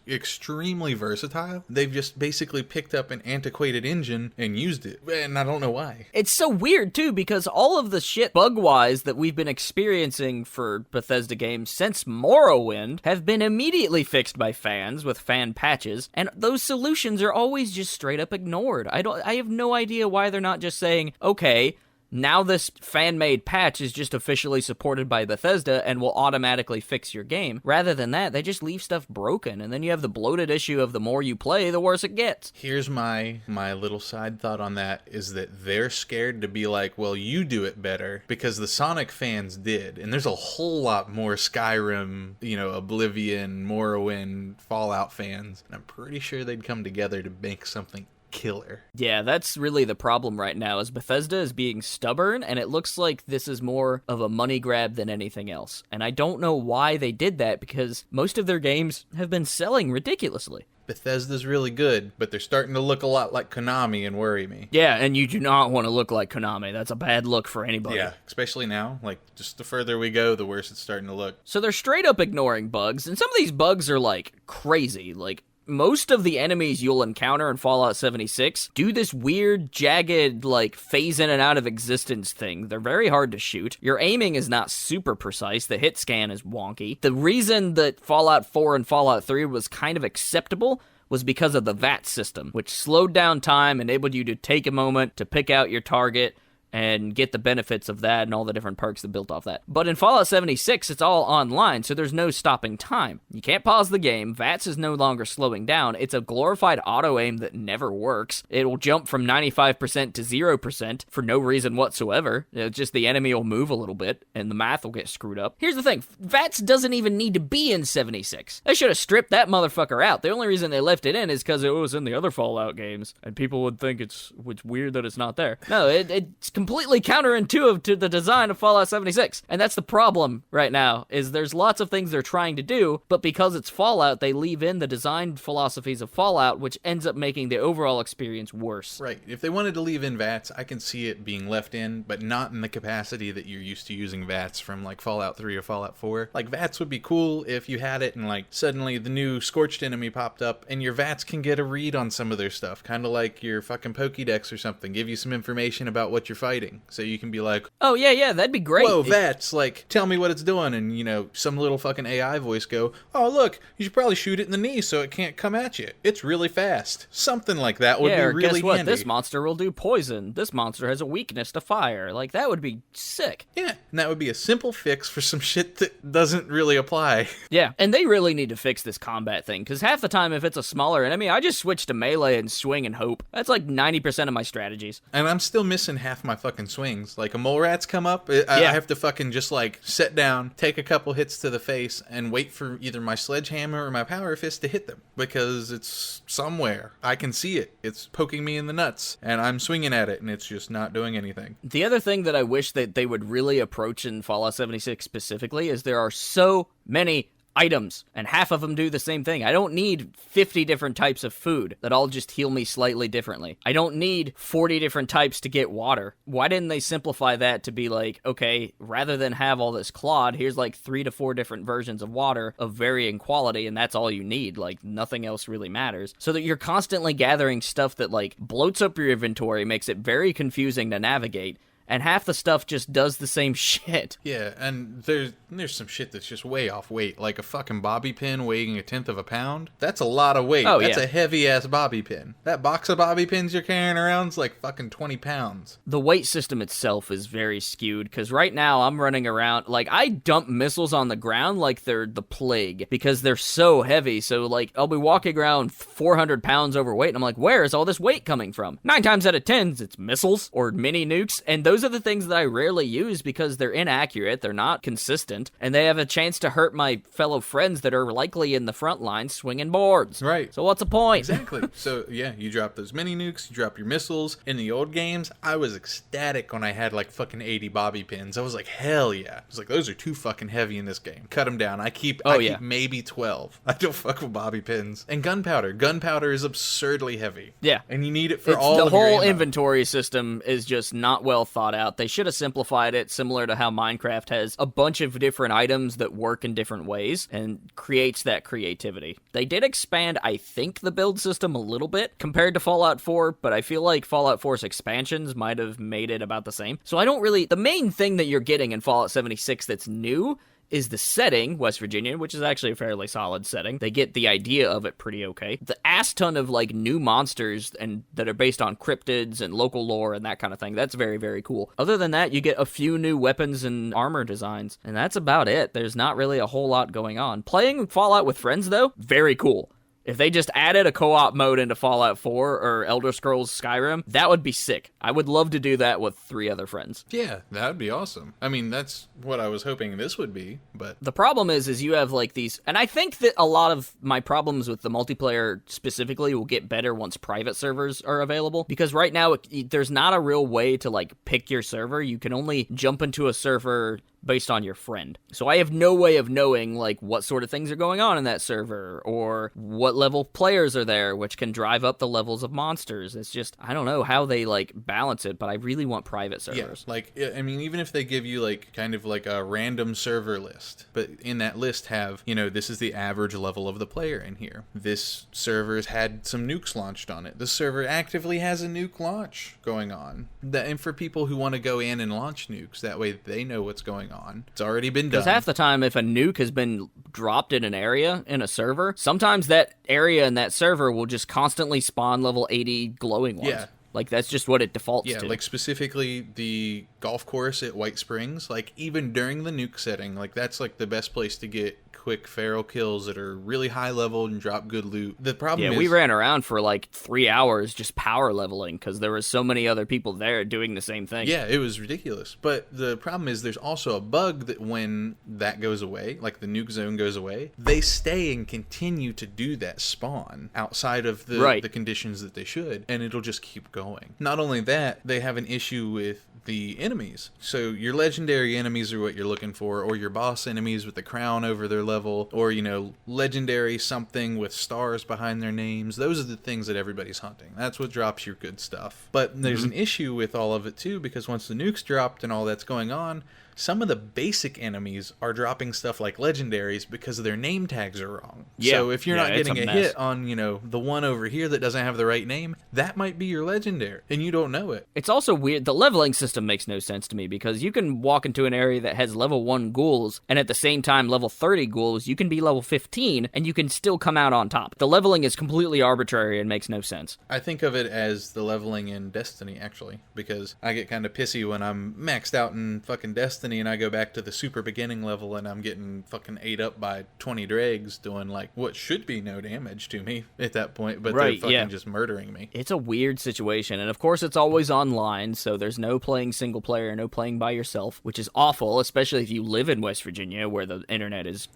extremely versatile. They've just basically picked up an antiquated engine and used it, and I don't know why. It's so weird, too, because all of the shit bug-wise that we've been experiencing for Bethesda games since Morrowind have been immediately fixed by fans with fan patches, and those solutions are always just straight up ignored. I have no idea why they're not just saying, okay, now this fan-made patch is just officially supported by Bethesda and will automatically fix your game. Rather than that, they just leave stuff broken, and then you have the bloated issue of the more you play, the worse it gets. Here's my little side thought on that, is that they're scared to be like, well, you do it better, because the Sonic fans did, and there's a whole lot more Skyrim, Oblivion, Morrowind, Fallout fans, and I'm pretty sure they'd come together to make something killer. Yeah, that's really the problem right now, is Bethesda is being stubborn, and it looks like this is more of a money grab than anything else. And I don't know why they did that, because most of their games have been selling ridiculously. Bethesda's really good, but they're starting to look a lot like Konami and worry me. Yeah, and you do not want to look like Konami. That's a bad look for anybody. Yeah, especially now. Like, just the further we go, the worse it's starting to look. So they're straight up ignoring bugs, and some of these bugs are, like, crazy. Like, most of the enemies you'll encounter in Fallout 76 do this weird, jagged, like, phase in and out of existence thing. They're very hard to shoot. Your aiming is not super precise. The hit scan is wonky. The reason that Fallout 4 and Fallout 3 was kind of acceptable was because of the VAT system, which slowed down time, enabled you to take a moment to pick out your target and get the benefits of that and all the different perks that built off that. But in Fallout 76, it's all online, so there's no stopping time. You can't pause the game. VATS is no longer slowing down. It's a glorified auto-aim that never works. It'll jump from 95% to 0% for no reason whatsoever. It's just the enemy will move a little bit, and the math will get screwed up. Here's the thing. VATS doesn't even need to be in 76. They should have stripped that motherfucker out. The only reason they left it in is because it was in the other Fallout games, and people would think it's weird that it's not there. No, it's completely counterintuitive to the design of Fallout 76. And that's the problem right now, is there's lots of things they're trying to do, but because it's Fallout, they leave in the design philosophies of Fallout, which ends up making the overall experience worse. Right. If they wanted to leave in VATS, I can see it being left in, but not in the capacity that you're used to using VATS from, like, Fallout 3 or Fallout 4. Like, VATS would be cool if you had it and, like, suddenly the new Scorched enemy popped up, and your VATS can get a read on some of their stuff, kind of like your fucking Pokédex or something, give you some information about what you're fighting. So you can be like, oh, yeah, that'd be great. Whoa, VATS, like, tell me what it's doing. And, some little fucking AI voice go, oh, look, you should probably shoot it in the knee so it can't come at you. It's really fast. Something like that would be really guess what? handy. This monster will do poison. This monster has a weakness to fire. Like, that would be sick. Yeah, and that would be a simple fix for some shit that doesn't really apply. Yeah, and they really need to fix this combat thing, because half the time if it's a smaller enemy, I just switch to melee and swing and hope. That's like 90% of my strategies. And I'm still missing half my fucking swings. Like, a mole rat's come up, I have to fucking just, like, sit down, take a couple hits to the face, and wait for either my sledgehammer or my power fist to hit them, because it's somewhere. I can see it. It's poking me in the nuts, and I'm swinging at it, and it's just not doing anything. The other thing that I wish that they would really approach in Fallout 76 specifically is there are so many items, and half of them do the same thing. I don't need 50 different types of food that all just heal me slightly differently. I don't need 40 different types to get water. Why didn't they simplify that to be like, okay, rather than have all this clod, here's like 3 to 4 different versions of water of varying quality, and that's all you need. Like, nothing else really matters. So that you're constantly gathering stuff that, like, bloats up your inventory, makes it very confusing to navigate, and half the stuff just does the same shit. Yeah, and there's some shit that's just way off weight. Like a fucking bobby pin weighing 1/10 of a pound. That's a lot of weight. That's a heavy-ass bobby pin. That box of bobby pins you're carrying around is like fucking 20 pounds. The weight system itself is very skewed, because right now I'm running around, like, I dump missiles on the ground like they're the plague, because they're so heavy. So, like, I'll be walking around 400 pounds overweight, and I'm like, where is all this weight coming from? 9 times out of 10, it's missiles or mini nukes, and those are the things that I rarely use because they're inaccurate, they're not consistent, and they have a chance to hurt my fellow friends that are likely in the front line swinging boards. Right. So what's the point? Exactly. So, yeah, you drop those mini nukes, you drop your missiles. In the old games, I was ecstatic when I had, like, fucking 80 bobby pins. I was like, hell yeah. I was like, those are too fucking heavy in this game. Cut them down. I keep maybe 12. I don't fuck with bobby pins. And gunpowder. Gunpowder is absurdly heavy. Yeah. And you need it for all the of your whole ammo. Inventory system is just not well thought out. They should have simplified it, similar to how Minecraft has a bunch of different items that work in different ways and creates that creativity. They did expand, I think, the build system a little bit compared to Fallout 4, but I feel like Fallout 4's expansions might have made it about the same. So I don't really... The main thing that you're getting in Fallout 76 that's new is the setting, West Virginia, which is actually a fairly solid setting. They get the idea of it pretty okay. The ass ton of like new monsters and that are based on cryptids and local lore and that kind of thing. That's very, very cool. Other than that, you get a few new weapons and armor designs, and that's about it. There's not really a whole lot going on. Playing Fallout with friends, though, very cool. If they just added a co-op mode into Fallout 4 or Elder Scrolls Skyrim, that would be sick. I would love to do that with 3 other friends. Yeah, that would be awesome. I mean, that's what I was hoping this would be, but... The problem is you have, like, these... And I think that a lot of my problems with the multiplayer specifically will get better once private servers are available, because right now, there's not a real way to, like, pick your server. You can only jump into a server based on your friend. So I have no way of knowing, like, what sort of things are going on in that server, or what level players are there, which can drive up the levels of monsters. It's just, I don't know how they, like, balance it, but I really want private servers. Yeah, like, I mean, even if they give you, like, kind of like a random server list, but in that list have, you know, this is the average level of the player in here. This server's had some nukes launched on it. This server actively has a nuke launch going on. And for people who want to go in and launch nukes, that way they know what's going on. It's already been done. Because half the time, if a nuke has been dropped in an area in a server, sometimes that area in that server will just constantly spawn level 80 glowing ones. Yeah. Like, that's just what it defaults to. Yeah, like, specifically the golf course at White Springs, like, even during the nuke setting, like, that's, like, the best place to get quick feral kills that are really high level and drop good loot. The problem is... we ran around for, like, 3 hours just power leveling because there were so many other people there doing the same thing. Yeah, it was ridiculous. But the problem is there's also a bug that when that goes away, like the nuke zone goes away, they stay and continue to do that spawn outside of the conditions that they should, and it'll just keep going. Not only that, they have an issue with the enemies. So your legendary enemies are what you're looking for, or your boss enemies with the crown over their level, or, you know, legendary something with stars behind their names. Those are the things that everybody's hunting. That's what drops your good stuff. But there's an issue with all of it too, because once the nuke's dropped and all that's going on, some of the basic enemies are dropping stuff like legendaries because their name tags are wrong. Yeah. So if you're not getting a hit on, you know, the one over here that doesn't have the right name, that might be your legendary, and you don't know it. It's also weird. The leveling system makes no sense to me, because you can walk into an area that has level 1 ghouls, and at the same time level 30 ghouls, you can be level 15, and you can still come out on top. The leveling is completely arbitrary and makes no sense. I think of it as the leveling in Destiny, actually, because I get kind of pissy when I'm maxed out in fucking Destiny, and I go back to the super beginning level and I'm getting fucking ate up by 20 dregs doing like what should be no damage to me at that point, but they're fucking just murdering me. It's a weird situation, and of course it's always online, so there's no playing single player, no playing by yourself, which is awful, especially if you live in West Virginia where the internet is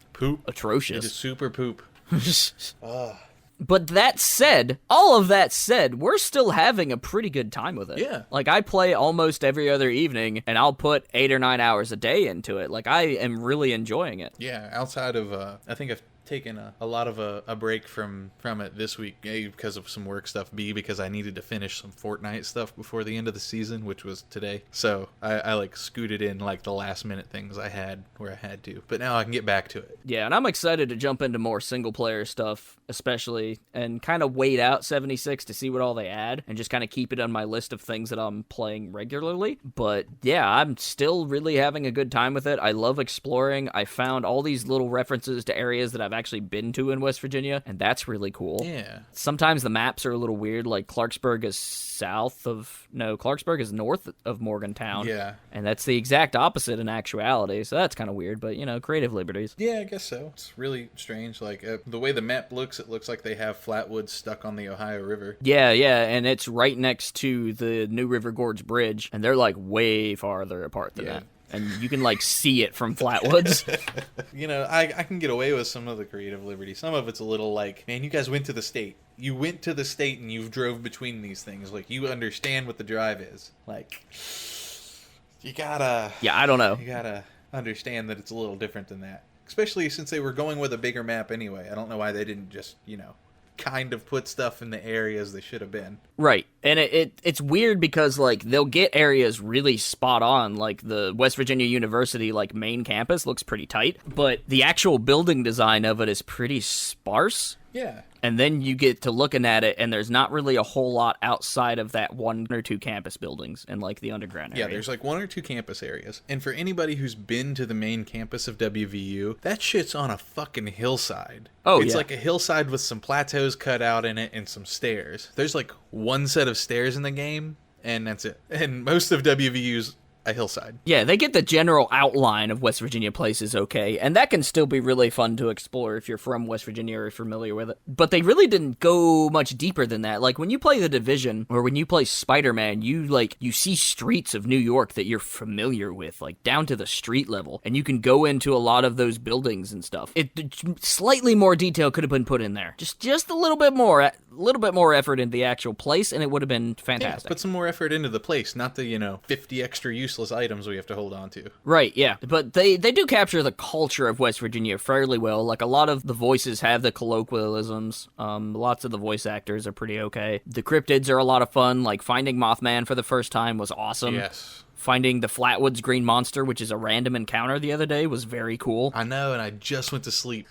atrocious. It is super poop. But that said, all of that said, we're still having a pretty good time with it. Yeah. Like, I play almost every other evening, and I'll put 8 or 9 hours a day into it. Like, I am really enjoying it. Yeah, outside of, I think I've taken a lot of a break from it this week, A, because of some work stuff, B, because I needed to finish some Fortnite stuff before the end of the season, which was today. So I like scooted in like the last minute things I had where I had to, but now I can get back to it. Yeah, and I'm excited to jump into more single player stuff, especially, and kind of wait out 76 to see what all they add, and just kind of keep it on my list of things that I'm playing regularly. But yeah, I'm still really having a good time with it. I love exploring. I found all these little references to areas that I've actually been to in West Virginia, and that's really cool. Yeah. Sometimes the maps are a little weird, like Clarksburg is Clarksburg is north of Morgantown. Yeah. And that's the exact opposite in actuality, so that's kind of weird, but, you know, creative liberties. Yeah, I guess so. It's really strange. Like, the way the map looks, it looks like they have Flatwoods stuck on the Ohio River. Yeah, and it's right next to the New River Gorge Bridge, and they're, like, way farther apart than that. And you can, like, see it from Flatwoods. You know, I can get away with some of the creative liberty. Some of it's a little like, man, you guys went to the state. You went to the state and you've drove between these things. Like, you understand what the drive is. Like, you gotta... Yeah, I don't know. You gotta understand that it's a little different than that. Especially since they were going with a bigger map anyway. I don't know why they didn't just, you know, kind of put stuff in the areas they should have been. Right. And it's weird because, like, they'll get areas really spot on. Like, the West Virginia University, like, main campus looks pretty tight, but the actual building design of it is pretty sparse. Yeah. And then you get to looking at it, and there's not really a whole lot outside of that 1 or 2 campus buildings and like the underground area. Yeah, there's like 1 or 2 campus areas. And for anybody who's been to the main campus of WVU, that shit's on a fucking hillside. Oh, it's yeah. like a hillside with some plateaus cut out in it and some stairs. There's like 1 set of stairs in the game, and that's it. And most of WVU's a hillside. Yeah, they get the general outline of West Virginia places okay, and that can still be really fun to explore if you're from West Virginia or familiar with it. But they really didn't go much deeper than that. Like, when you play The Division, or when you play Spider-Man, you see streets of New York that you're familiar with, like, down to the street level, and you can go into a lot of those buildings and stuff. Slightly more detail could have been put in there. Just a little bit more effort in the actual place, and it would have been fantastic. Yeah, put some more effort into the place, not the, 50 extra useless items we have to hold on to. Right, yeah. But they do capture the culture of West Virginia fairly well. Like, a lot of the voices have the colloquialisms. Lots of the voice actors are pretty okay. The cryptids are a lot of fun. Like, finding Mothman for the first time was awesome. Yes. Finding the Flatwoods Green Monster, which is a random encounter the other day, was very cool. I know, and I just went to sleep.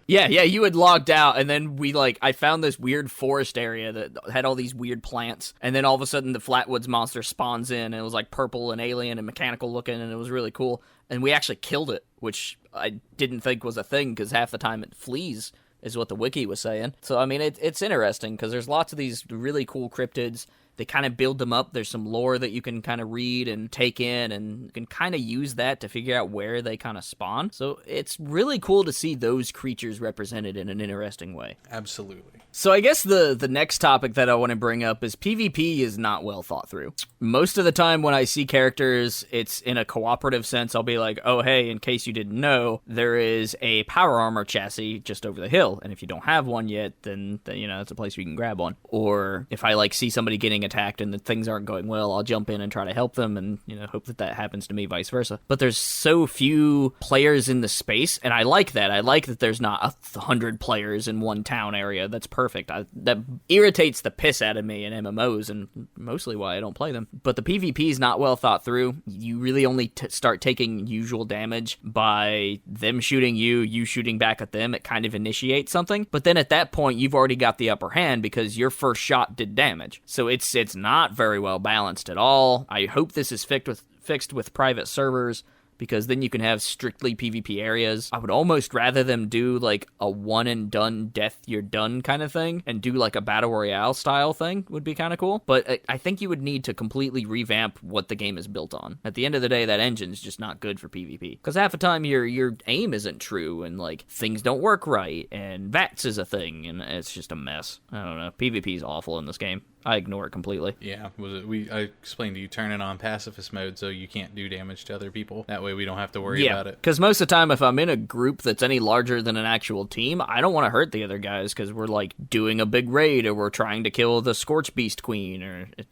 Yeah, you had logged out, and then I found this weird forest area that had all these weird plants, and then all of a sudden the Flatwoods Monster spawns in, and it was like purple and alien and mechanical looking, and it was really cool. And we actually killed it, which I didn't think was a thing, because half the time it flees, is what the wiki was saying. So, I mean, it's interesting, because there's lots of these really cool cryptids. They kind of build them up. There's some lore that you can kind of read and take in, and you can kind of use that to figure out where they kind of spawn. So it's really cool to see those creatures represented in an interesting way. Absolutely. So I guess the next topic that I want to bring up is PvP is not well thought through. Most of the time when I see characters, it's in a cooperative sense. I'll be like, oh, hey, in case you didn't know, there is a power armor chassis just over the hill. And if you don't have one yet, then that's a place you can grab one. Or if I see somebody getting attacked and the things aren't going well, I'll jump in and try to help them and, hope that happens to me, vice versa. But there's so few players in the space, and I like that. I like that there's not 100 players in one town area. That's perfect. That irritates the piss out of me in MMOs, and mostly why I don't play them. But the PvP is not well thought through. You really only start taking usual damage by them shooting you shooting back at them. It kind of initiates something. But then at that point, you've already got the upper hand because your first shot did damage. So it's not very well balanced at all. I hope this is fixed with private servers, because then you can have strictly PvP areas. I would almost rather them do like a one and done, death you're done kind of thing, and do like a battle royale style thing would be kind of cool. But I think you would need to completely revamp what the game is built on. At the end of the day, that engine's just not good for PvP, because half the time your aim isn't true, and like things don't work right, and VATS is a thing, and it's just a mess. I don't know. PvP is awful in this game. I ignore it completely. Yeah, I explained to you, turn it on pacifist mode so you can't do damage to other people. That way we don't have to worry about it. Because most of the time, if I'm in a group that's any larger than an actual team, I don't want to hurt the other guys, because we're like doing a big raid, or we're trying to kill the Scorch Beast Queen,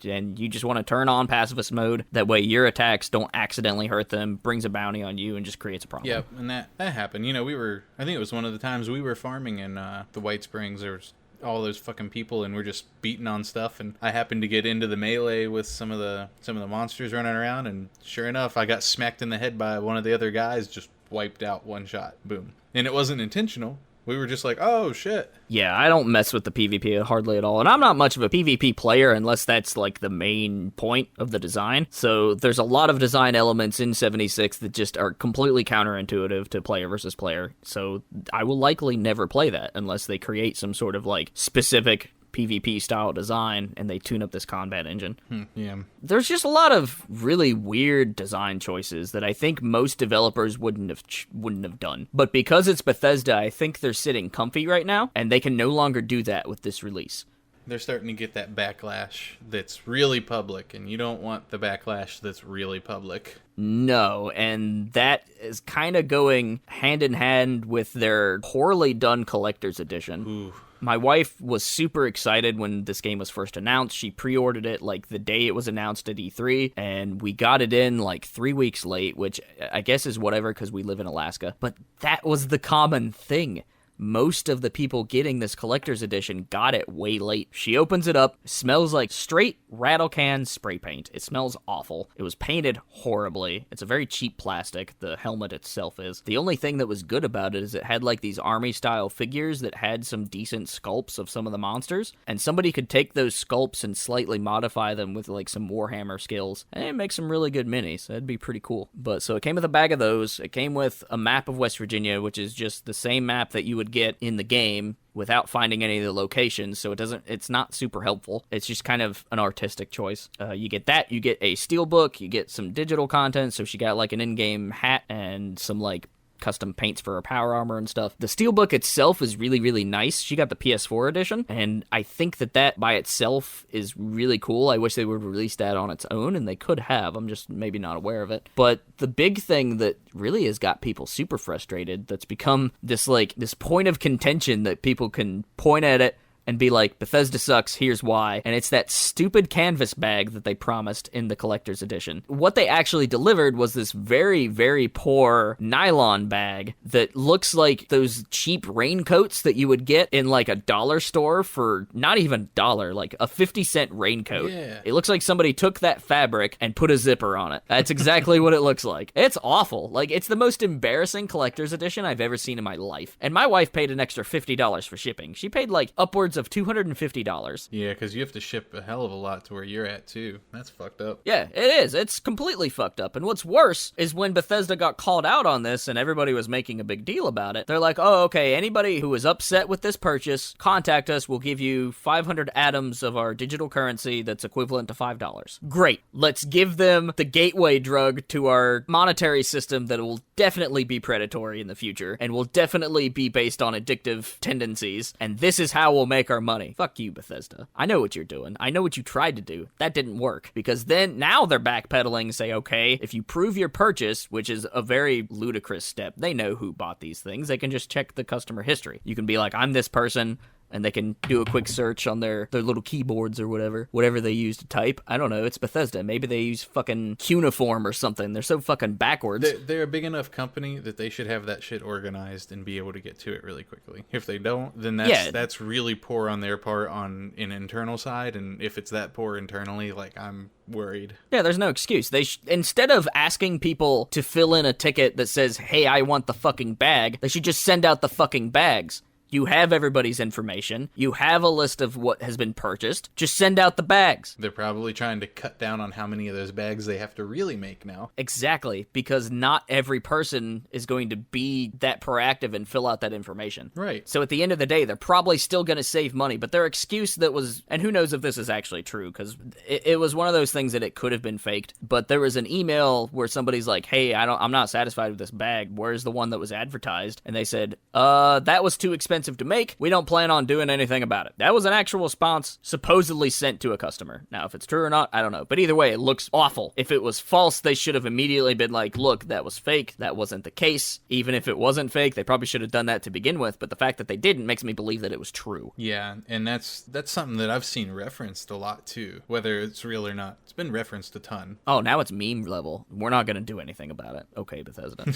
and you just want to turn on pacifist mode. That way your attacks don't accidentally hurt them, brings a bounty on you, and just creates a problem. Yeah, and that happened. I think it was one of the times we were farming in the White Springs. There was all those fucking people, and we're just beating on stuff, and I happened to get into the melee with some of the monsters running around, and sure enough, I got smacked in the head by one of the other guys, just wiped out, one shot, boom. And it wasn't intentional. We were just like, oh shit. Yeah, I don't mess with the PvP hardly at all, and I'm not much of a PvP player unless that's like the main point of the design. So there's a lot of design elements in 76 that just are completely counterintuitive to player versus player. So I will likely never play that unless they create some sort of like specific PvP style design and they tune up this combat engine. Yeah. There's just a lot of really weird design choices that I think most developers wouldn't have done. But because it's Bethesda, I think they're sitting comfy right now, and they can no longer do that with this release. They're starting to get that backlash that's really public, and you don't want the backlash that's really public. No, and that is kind of going hand in hand with their poorly done collector's edition. Ooh. My wife was super excited when this game was first announced. She pre-ordered it like the day it was announced at E3, and we got it in like 3 weeks late, which I guess is whatever because we live in Alaska. But that was the common thing. Most of the people getting this collector's edition got it way late. She opens it up, smells like straight rattle can spray paint. It smells awful. It was painted horribly. It's a very cheap plastic, the helmet itself is. The only thing that was good about it is it had like these army-style figures that had some decent sculpts of some of the monsters, and somebody could take those sculpts and slightly modify them with like some Warhammer skills, and make some really good minis. That'd be pretty cool. But so it came with a bag of those. It came with a map of West Virginia, which is just the same map that you would get in the game without finding any of the locations, so it's not super helpful. It's just kind of an artistic choice. You get that, you get a steelbook, you get some digital content, so she got like an in-game hat and some like custom paints for her power armor and stuff. The steelbook itself is really, really nice. She got the PS4 edition, and I think that by itself is really cool. I wish they would release that on its own, and they could have. I'm just maybe not aware of it. But the big thing that really has got people super frustrated, that's become this point of contention that people can point at it and be like, Bethesda sucks, here's why. And it's that stupid canvas bag that they promised in the collector's edition. What they actually delivered was this very, very poor nylon bag that looks like those cheap raincoats that you would get in like a dollar store for not even $1, like a 50-cent raincoat. Yeah. It looks like somebody took that fabric and put a zipper on it. That's exactly what it looks like. It's awful. Like, it's the most embarrassing collector's edition I've ever seen in my life. And my wife paid an extra $50 for shipping. She paid like upwards of $250. Yeah, because you have to ship a hell of a lot to where you're at, too. That's fucked up. Yeah, it is. It's completely fucked up. And what's worse is when Bethesda got called out on this and everybody was making a big deal about it, they're like, oh, okay, anybody who is upset with this purchase, contact us. We'll give you 500 atoms of our digital currency that's equivalent to $5. Great. Let's give them the gateway drug to our monetary system that will definitely be predatory in the future and will definitely be based on addictive tendencies. And this is how we'll make our money. Fuck you, Bethesda. I know what you're doing. I know what you tried to do. That didn't work. Because then, now they're backpedaling and say, okay, if you prove your purchase, which is a very ludicrous step, they know who bought these things. They can just check the customer history. You can be like, I'm this person, and they can do a quick search on their little keyboards or whatever they use to type. I don't know, it's Bethesda. Maybe they use fucking cuneiform or something. They're so fucking backwards. They're a big enough company that they should have that shit organized and be able to get to it really quickly. If they don't, then that's really poor on their part on an internal side, and if it's that poor internally, like, I'm worried. Yeah, there's no excuse. They instead of asking people to fill in a ticket that says, hey, I want the fucking bag, they should just send out the fucking bags. You have everybody's information. You have a list of what has been purchased. Just send out the bags. They're probably trying to cut down on how many of those bags they have to really make now. Exactly, because not every person is going to be that proactive and fill out that information. Right. So at the end of the day, they're probably still going to save money, but their excuse that was, and who knows if this is actually true, because it was one of those things that it could have been faked, but there was an email where somebody's like, hey, I'm not satisfied with this bag. Where's the one that was advertised? And they said, that was too expensive to make. We don't plan on doing anything about it. That was an actual response supposedly sent to a customer. Now, if it's true or not, I don't know. But either way, it looks awful. If it was false, they should have immediately been like, look, that was fake. That wasn't the case. Even if it wasn't fake, they probably should have done that to begin with. But the fact that they didn't makes me believe that it was true. Yeah, and that's something that I've seen referenced a lot too. Whether it's real or not, it's been referenced a ton. Oh, now it's meme level. We're not going to do anything about it. Okay, Bethesda.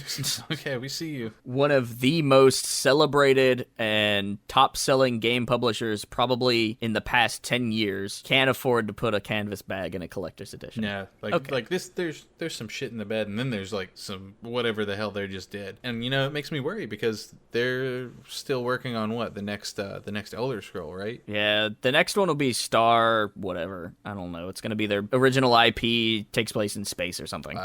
Okay, we see you. One of the most celebrated and top-selling game publishers probably in the past 10 years can't afford to put a canvas bag in a collector's edition. Yeah, like this, there's some shit in the bed, and then there's like some whatever the hell they just did. And it makes me worry because they're still working on what, the next Elder Scroll, right? Yeah, the next one will be Star whatever. I don't know. It's going to be their original IP, takes place in space or something.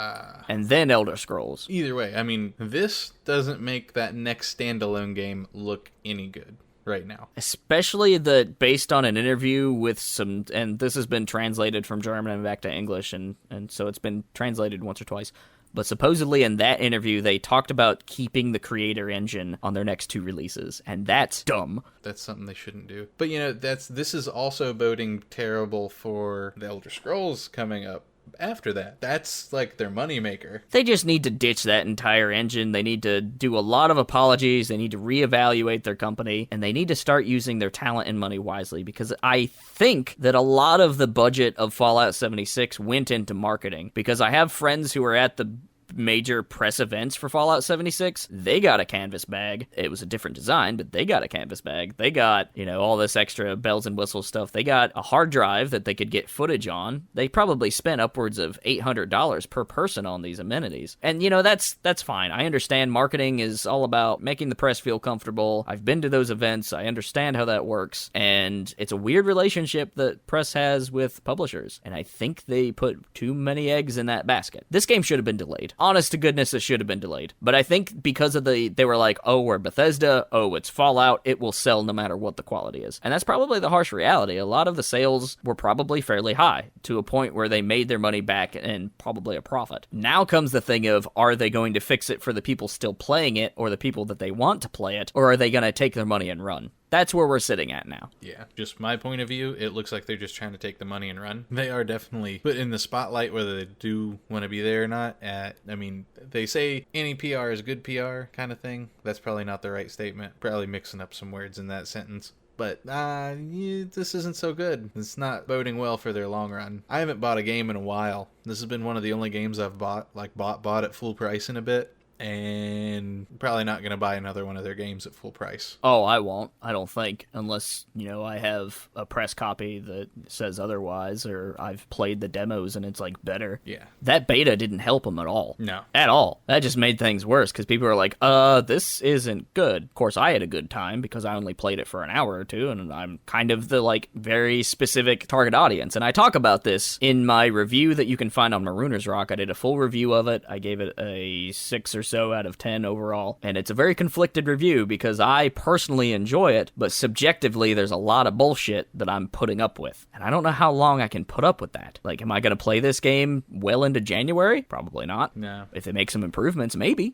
And then Elder Scrolls. Either way, I mean, this doesn't make that next standalone game look any good right now. Especially based on an interview with some, and this has been translated from German and back to English, and so it's been translated once or twice. But supposedly in that interview, they talked about keeping the creator engine on their next 2 releases, and that's dumb. That's something they shouldn't do. But this is also boding terrible for the Elder Scrolls coming up. After that, that's like their moneymaker. They just need to ditch that entire engine. They need to do a lot of apologies. They need to reevaluate their company, and they need to start using their talent and money wisely, because I think that a lot of the budget of Fallout 76 went into marketing, because I have friends who are at the major press events for Fallout 76, they got a canvas bag. It was a different design, but they got a canvas bag. They got, all this extra bells and whistles stuff. They got a hard drive that they could get footage on. They probably spent upwards of $800 per person on these amenities. And, that's fine. I understand marketing is all about making the press feel comfortable. I've been to those events. I understand how that works. And it's a weird relationship that press has with publishers. And I think they put too many eggs in that basket. This game should have been delayed. Honest to goodness, it should have been delayed. But I think because of they were like, oh, we're Bethesda, oh, it's Fallout, it will sell no matter what the quality is. And that's probably the harsh reality. A lot of the sales were probably fairly high, to a point where they made their money back and probably a profit. Now comes the thing of, are they going to fix it for the people still playing it, or the people that they want to play it, or are they going to take their money and run? That's where we're sitting at now. Yeah, just my point of view, it looks like they're just trying to take the money and run. They are definitely put in the spotlight, whether they do want to be there or not. They say any PR is good PR kind of thing. That's probably not the right statement. Probably mixing up some words in that sentence. But this isn't so good. It's not boding well for their long run. I haven't bought a game in a while. This has been one of the only games I've bought at full price in a bit. And probably not going to buy another one of their games at full price. Oh, I won't. I don't think. Unless, I have a press copy that says otherwise, or I've played the demos and it's, better. Yeah. That beta didn't help them at all. No. At all. That just made things worse, because people are like, this isn't good. Of course, I had a good time, because I only played it for an hour or two, and I'm kind of the, very specific target audience. And I talk about this in my review that you can find on Marooner's Rock. I did a full review of it. I gave it a 6 or so out of 10 overall, and it's a very conflicted review because I personally enjoy it, but subjectively there's a lot of bullshit that I'm putting up with, and I don't know how long I can put up with that. Am I going to play this game well into January? Probably not. No. If they make some improvements, maybe.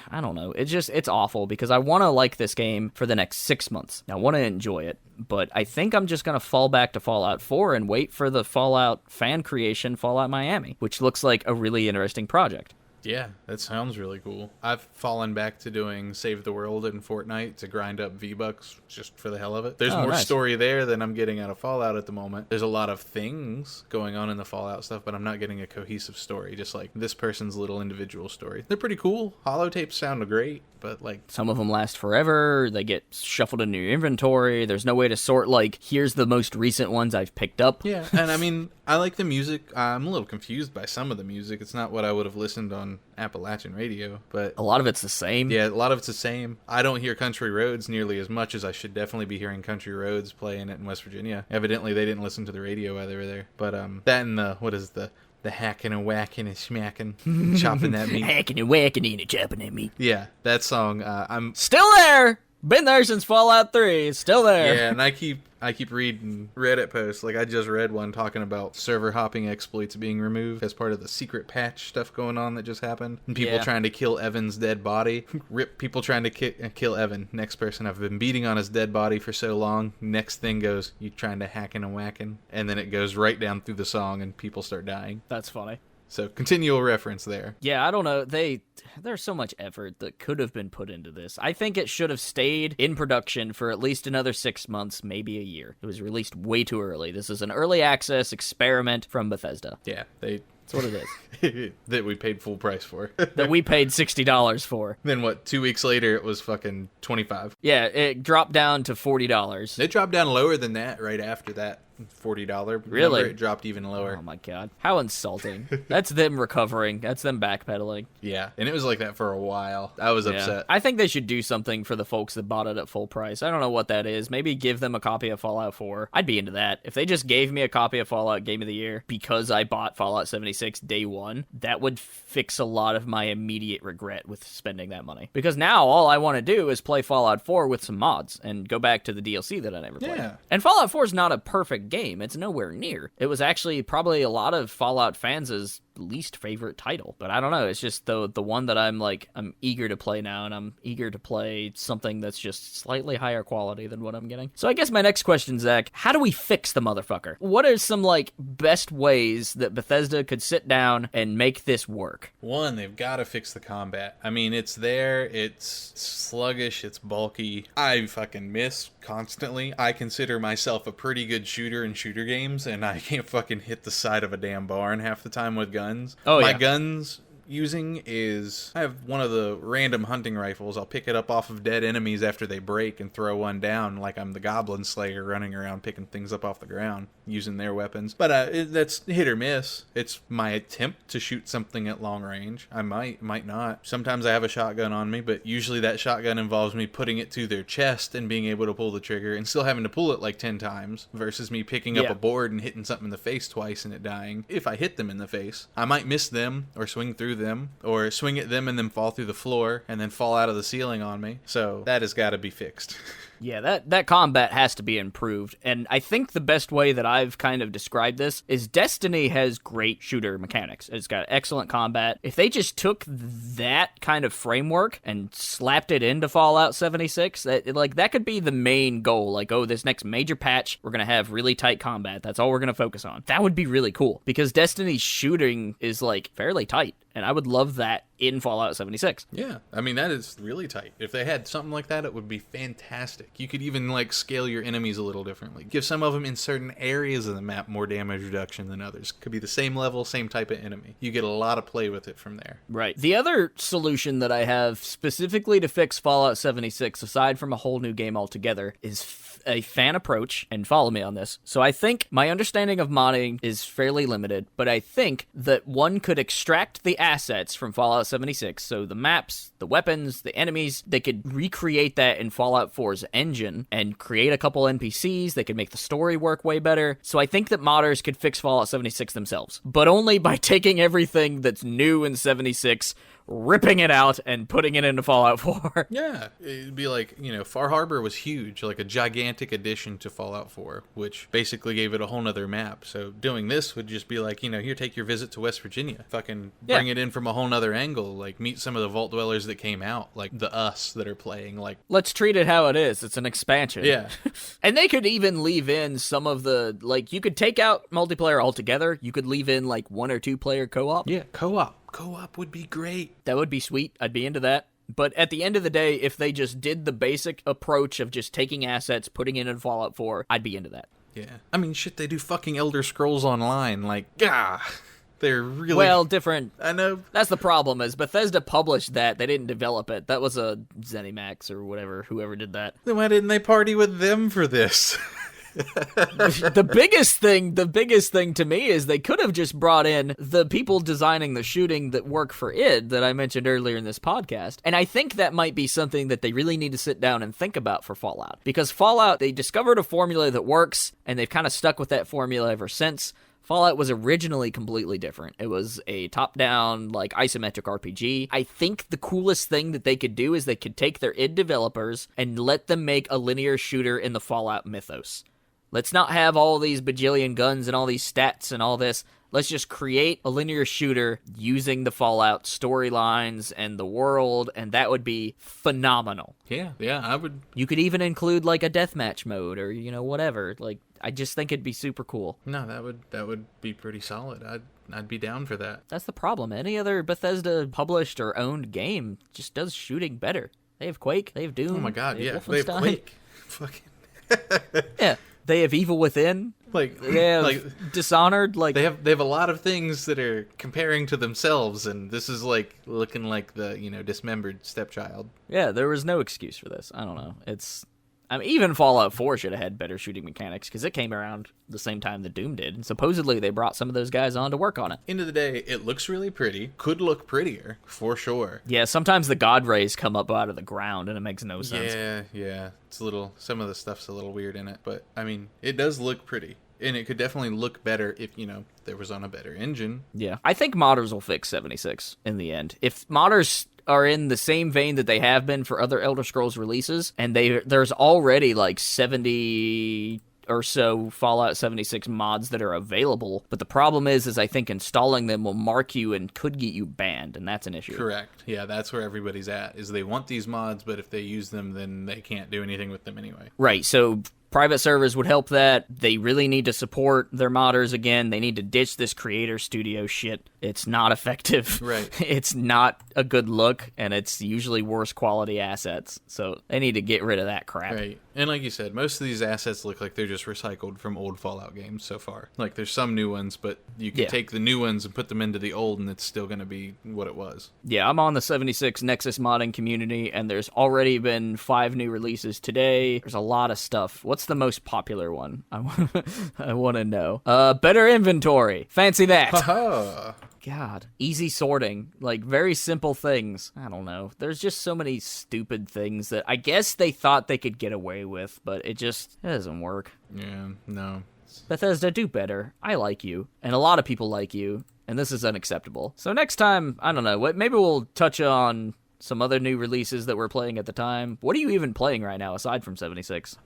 I don't know. It's awful, because I want to like this game for the next 6 months. I want to enjoy it, but I think I'm just going to fall back to Fallout 4 and wait for the Fallout fan creation, Fallout Miami, which looks like a really interesting project. Yeah, that sounds really cool. I've fallen back to doing Save the World in Fortnite to grind up V-Bucks just for the hell of it. There's more nice. story there than I'm getting out of Fallout at the moment. There's a lot of things going on in the Fallout stuff, but I'm not getting a cohesive story, just like this person's little individual story. They're pretty cool. Holotapes sound great, but some of them last forever. They get shuffled into your inventory. There's no way to sort, here's the most recent ones I've picked up. Yeah, and I like the music. I'm a little confused by some of the music. It's not what I would have listened on Appalachian radio, but a lot of it's the same. Yeah, a lot of it's the same. I don't hear Country Roads nearly as much as I should definitely be hearing Country Roads playing it in West Virginia. Evidently, they didn't listen to the radio while they were there. But that and the hacking and whacking and smacking, chopping that meat. Hacking and whacking and chopping that meat. Yeah, that song. I'm still there. Been there since Fallout 3. Still there. Yeah, and I keep reading Reddit posts. I just read one talking about server hopping exploits being removed as part of the secret patch stuff going on that just happened. And people trying to kill Evan's dead body. Rip people trying to kill Evan. Next person, I've been beating on his dead body for so long. Next thing goes, you trying to hacking and whacking. And then it goes right down through the song and people start dying. That's funny. So, continual reference there. Yeah, I don't know. There's so much effort that could have been put into this. I think it should have stayed in production for at least another 6 months, maybe a year. It was released way too early. This is an early access experiment from Bethesda. Yeah, that's what it is. That we paid full price for. That we paid $60 for. Then 2 weeks later, it was fucking $25. Yeah, it dropped down to $40. It dropped down lower than that right after that. $40 really number, it dropped even lower. Oh my god, how insulting. That's them recovering. That's them backpedaling. Yeah, and it was like that for a while. I was upset. I think they should do something for the folks that bought it at full price. I don't know what that is. Maybe give them a copy of Fallout 4. I'd be into that. If they just gave me a copy of Fallout Game of the Year because I bought Fallout 76 day one, that would fix a lot of my immediate regret with spending that money. Because now all I want to do is play Fallout 4 with some mods and go back to the DLC that I never played. Yeah. And Fallout 4 is not a perfect game. It's nowhere near. It was actually probably a lot of Fallout fans' least favorite title. But I don't know. It's just the one that I'm eager to play now, and I'm eager to play something that's just slightly higher quality than what I'm getting. So I guess my next question, Zach, how do we fix the motherfucker? What are some best ways that Bethesda could sit down and make this work? One, they've got to fix the combat. It's there, it's sluggish, it's bulky. I fucking miss constantly. I consider myself a pretty good shooter in shooter games, and I can't fucking hit the side of a damn barn half the time with guns. Oh, My guns, using is I have one of the random hunting rifles. I'll pick it up off of dead enemies after they break and throw one down like I'm the Goblin Slayer running around picking things up off the ground using their weapons. But that's hit or miss. It's my attempt to shoot something at long range. I might not. Sometimes I have a shotgun on me, but usually that shotgun involves me putting it to their chest and being able to pull the trigger and still having to pull it like 10 times versus me picking up a board and hitting something in the face twice and it dying. If I hit them in the face, I might miss them or swing through them or swing at them and then fall through the floor and then fall out of the ceiling on me. So that has got to be fixed. Yeah, that combat has to be improved, and I think the best way that I've kind of described this is Destiny has great shooter mechanics. It's got excellent combat. If they just took that kind of framework and slapped it into Fallout 76, that could be the main goal. Like, oh, this next major patch, we're going to have really tight combat. That's all we're going to focus on. That would be really cool, because Destiny's shooting is, like, fairly tight, and I would love that in Fallout 76. Yeah, I mean, that is really tight. If they had something like that, it would be fantastic. You could even, like, scale your enemies a little differently. Give some of them in certain areas of the map more damage reduction than others. Could be the same level, same type of enemy. You get a lot of play with it from there. Right. The other solution that I have specifically to fix Fallout 76, aside from a whole new game altogether, is a fan approach, and follow me on this. So I think my understanding of modding is fairly limited, but I think that one could extract the assets from Fallout 76, so the maps, the weapons, the enemies, they could recreate that in Fallout 4's engine and create a couple NPCs, they could make the story work way better. So I think that modders could fix Fallout 76 themselves, but only by taking everything that's new in 76, ripping it out and putting it into Fallout 4. Yeah, it'd be like, Far Harbor was huge, like a gigantic addition to Fallout 4, which basically gave it a whole nother map. So doing this would just be like, here, take your visit to West Virginia. Fucking bring it in from a whole nother angle. Like, meet some of the Vault Dwellers that came out, like the us that are playing. Like, let's treat it how it is. It's an expansion. Yeah. And they could even leave in some of the, like, you could take out multiplayer altogether. You could leave in, like, 1 or 2 player co-op. Yeah, co-op. Co-op would be great. That would be sweet. I'd be into that. But at the end of the day, if they just did the basic approach of just taking assets, putting it in Fallout 4, I'd be into that. Yeah. I mean, shit, they do fucking Elder Scrolls Online. Like, they're really... Well, different. I know. That's the problem, is Bethesda published that. They didn't develop it. That was a ZeniMax or whatever, whoever did that. Then why didn't they party with them for this? The biggest thing to me is they could have just brought in the people designing the shooting that work for id that I mentioned earlier in this podcast. And I think that might be something that they really need to sit down and think about for Fallout. Because Fallout, they discovered a formula that works, and they've kind of stuck with that formula ever since. Fallout was originally completely different. It was a top-down, like, isometric RPG. I think the coolest thing that they could do is they could take their id developers and let them make a linear shooter in the Fallout mythos. Let's not have all these bajillion guns and all these stats and all this. Let's just create a linear shooter using the Fallout storylines and the world, and that would be phenomenal. Yeah, I would... You could even include, like, a deathmatch mode or, whatever. Like, I just think it'd be super cool. No, that would be pretty solid. I'd be down for that. That's the problem. Any other Bethesda published or owned game just does shooting better. They have Quake, they have Doom. Oh my god, they have They have Quake. Fucking... Yeah. They have Evil Within. They have Dishonored. Like they have a lot of things that are comparing to themselves, and this is like looking like the dismembered stepchild. Yeah, there was no excuse for this. I don't know. Even Fallout 4 should have had better shooting mechanics because it came around the same time that Doom did. And supposedly they brought some of those guys on to work on it. End of the day, it looks really pretty. Could look prettier, for sure. Yeah, sometimes the god rays come up out of the ground and it makes no sense. Yeah. It's some of the stuff's a little weird in it. But, I mean, it does look pretty. And it could definitely look better if, there was on a better engine. Yeah. I think modders will fix 76 in the end. If modders are in the same vein that they have been for other Elder Scrolls releases, and there's already like 70 or so Fallout 76 mods that are available, but the problem is I think installing them will mark you and could get you banned, and that's an issue. Correct. Yeah, that's where everybody's at, is they want these mods, but if they use them, then they can't do anything with them anyway. Right, so private servers would help that. They really need to support their modders again. They need to ditch this creator studio shit. it's not effective. Right. It's not a good look, and it's usually worse quality assets. So they need to get rid of that crap. Right. And like you said, most of these assets look like they're just recycled from old Fallout games so far. Like, there's some new ones, but you can take the new ones and put them into the old, and it's still going to be what it was. Yeah, I'm on the 76 Nexus modding community, and there's already been 5 new releases today. There's a lot of stuff. What's the most popular one? I want to know. Better inventory. Fancy that. Haha. God. Easy sorting. Like, very simple things. I don't know. There's just so many stupid things that I guess they thought they could get away with, but it doesn't work. Yeah, no. Bethesda, do better. I like you, and a lot of people like you, and this is unacceptable. So next time, I don't know, maybe we'll touch on some other new releases that we're playing at the time. What are you even playing right now, aside from 76?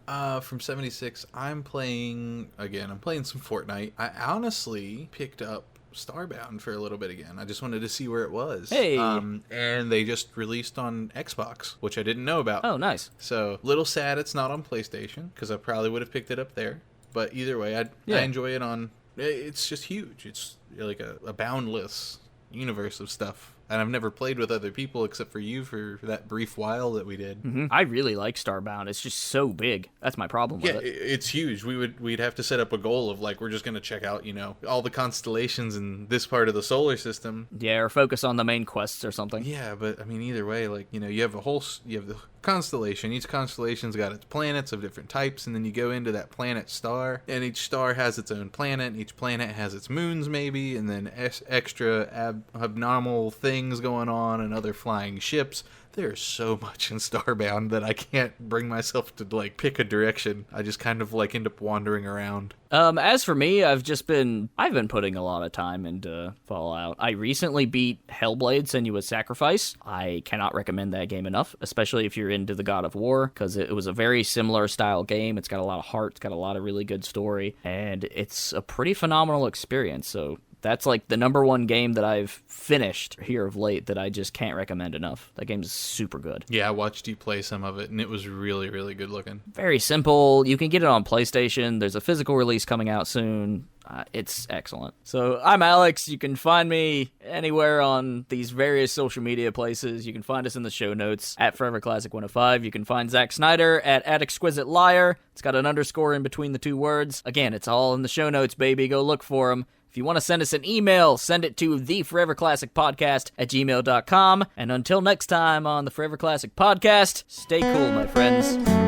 From 76, I'm playing some Fortnite. I honestly picked up Starbound for a little bit again. I just wanted to see where it was. Hey! And they just released on Xbox, which I didn't know about. Oh, nice. So, little sad it's not on PlayStation, because I probably would have picked it up there. But either way, I enjoy it on... It's just huge. It's like a boundless universe of stuff. And I've never played with other people except for you for that brief while that we did. Mm-hmm. I really like Starbound. It's just so big. That's my problem with it. Yeah, it's huge. We'd have to set up a goal of like, we're just going to check out, all the constellations in this part of the solar system. Yeah, or focus on the main quests or something. Yeah, but I mean, either way, like, you have the constellation. Each constellation's got its planets of different types, and then you go into that planet star, and each star has its own planet, and each planet has its moons maybe, and then extra abnormal things going on and other flying ships. There's so much in Starbound that I can't bring myself to like pick a direction. I just kind of like end up wandering around. As for me, I've been putting a lot of time into Fallout. I recently beat Hellblade: Senua's Sacrifice. I cannot recommend that game enough, especially if you're into the God of War, because it was a very similar style game. It's got a lot of heart, it's got a lot of really good story, and it's a pretty phenomenal experience. So that's like the number one game that I've finished here of late that I just can't recommend enough. That game's super good. Yeah, I watched you play some of it, and it was really, really good looking. Very simple. You can get it on PlayStation. There's a physical release coming out soon. It's excellent. So I'm Alex. You can find me anywhere on these various social media places. You can find us in the show notes at Forever Classic 105. You can find Zack Snyder at Exquisite Liar. It's got an underscore in between the two words. Again, it's all in the show notes, baby. Go look for them. If you want to send us an email, send it to theforeverclassicpodcast@gmail.com. And until next time on the Forever Classic Podcast, stay cool, my friends.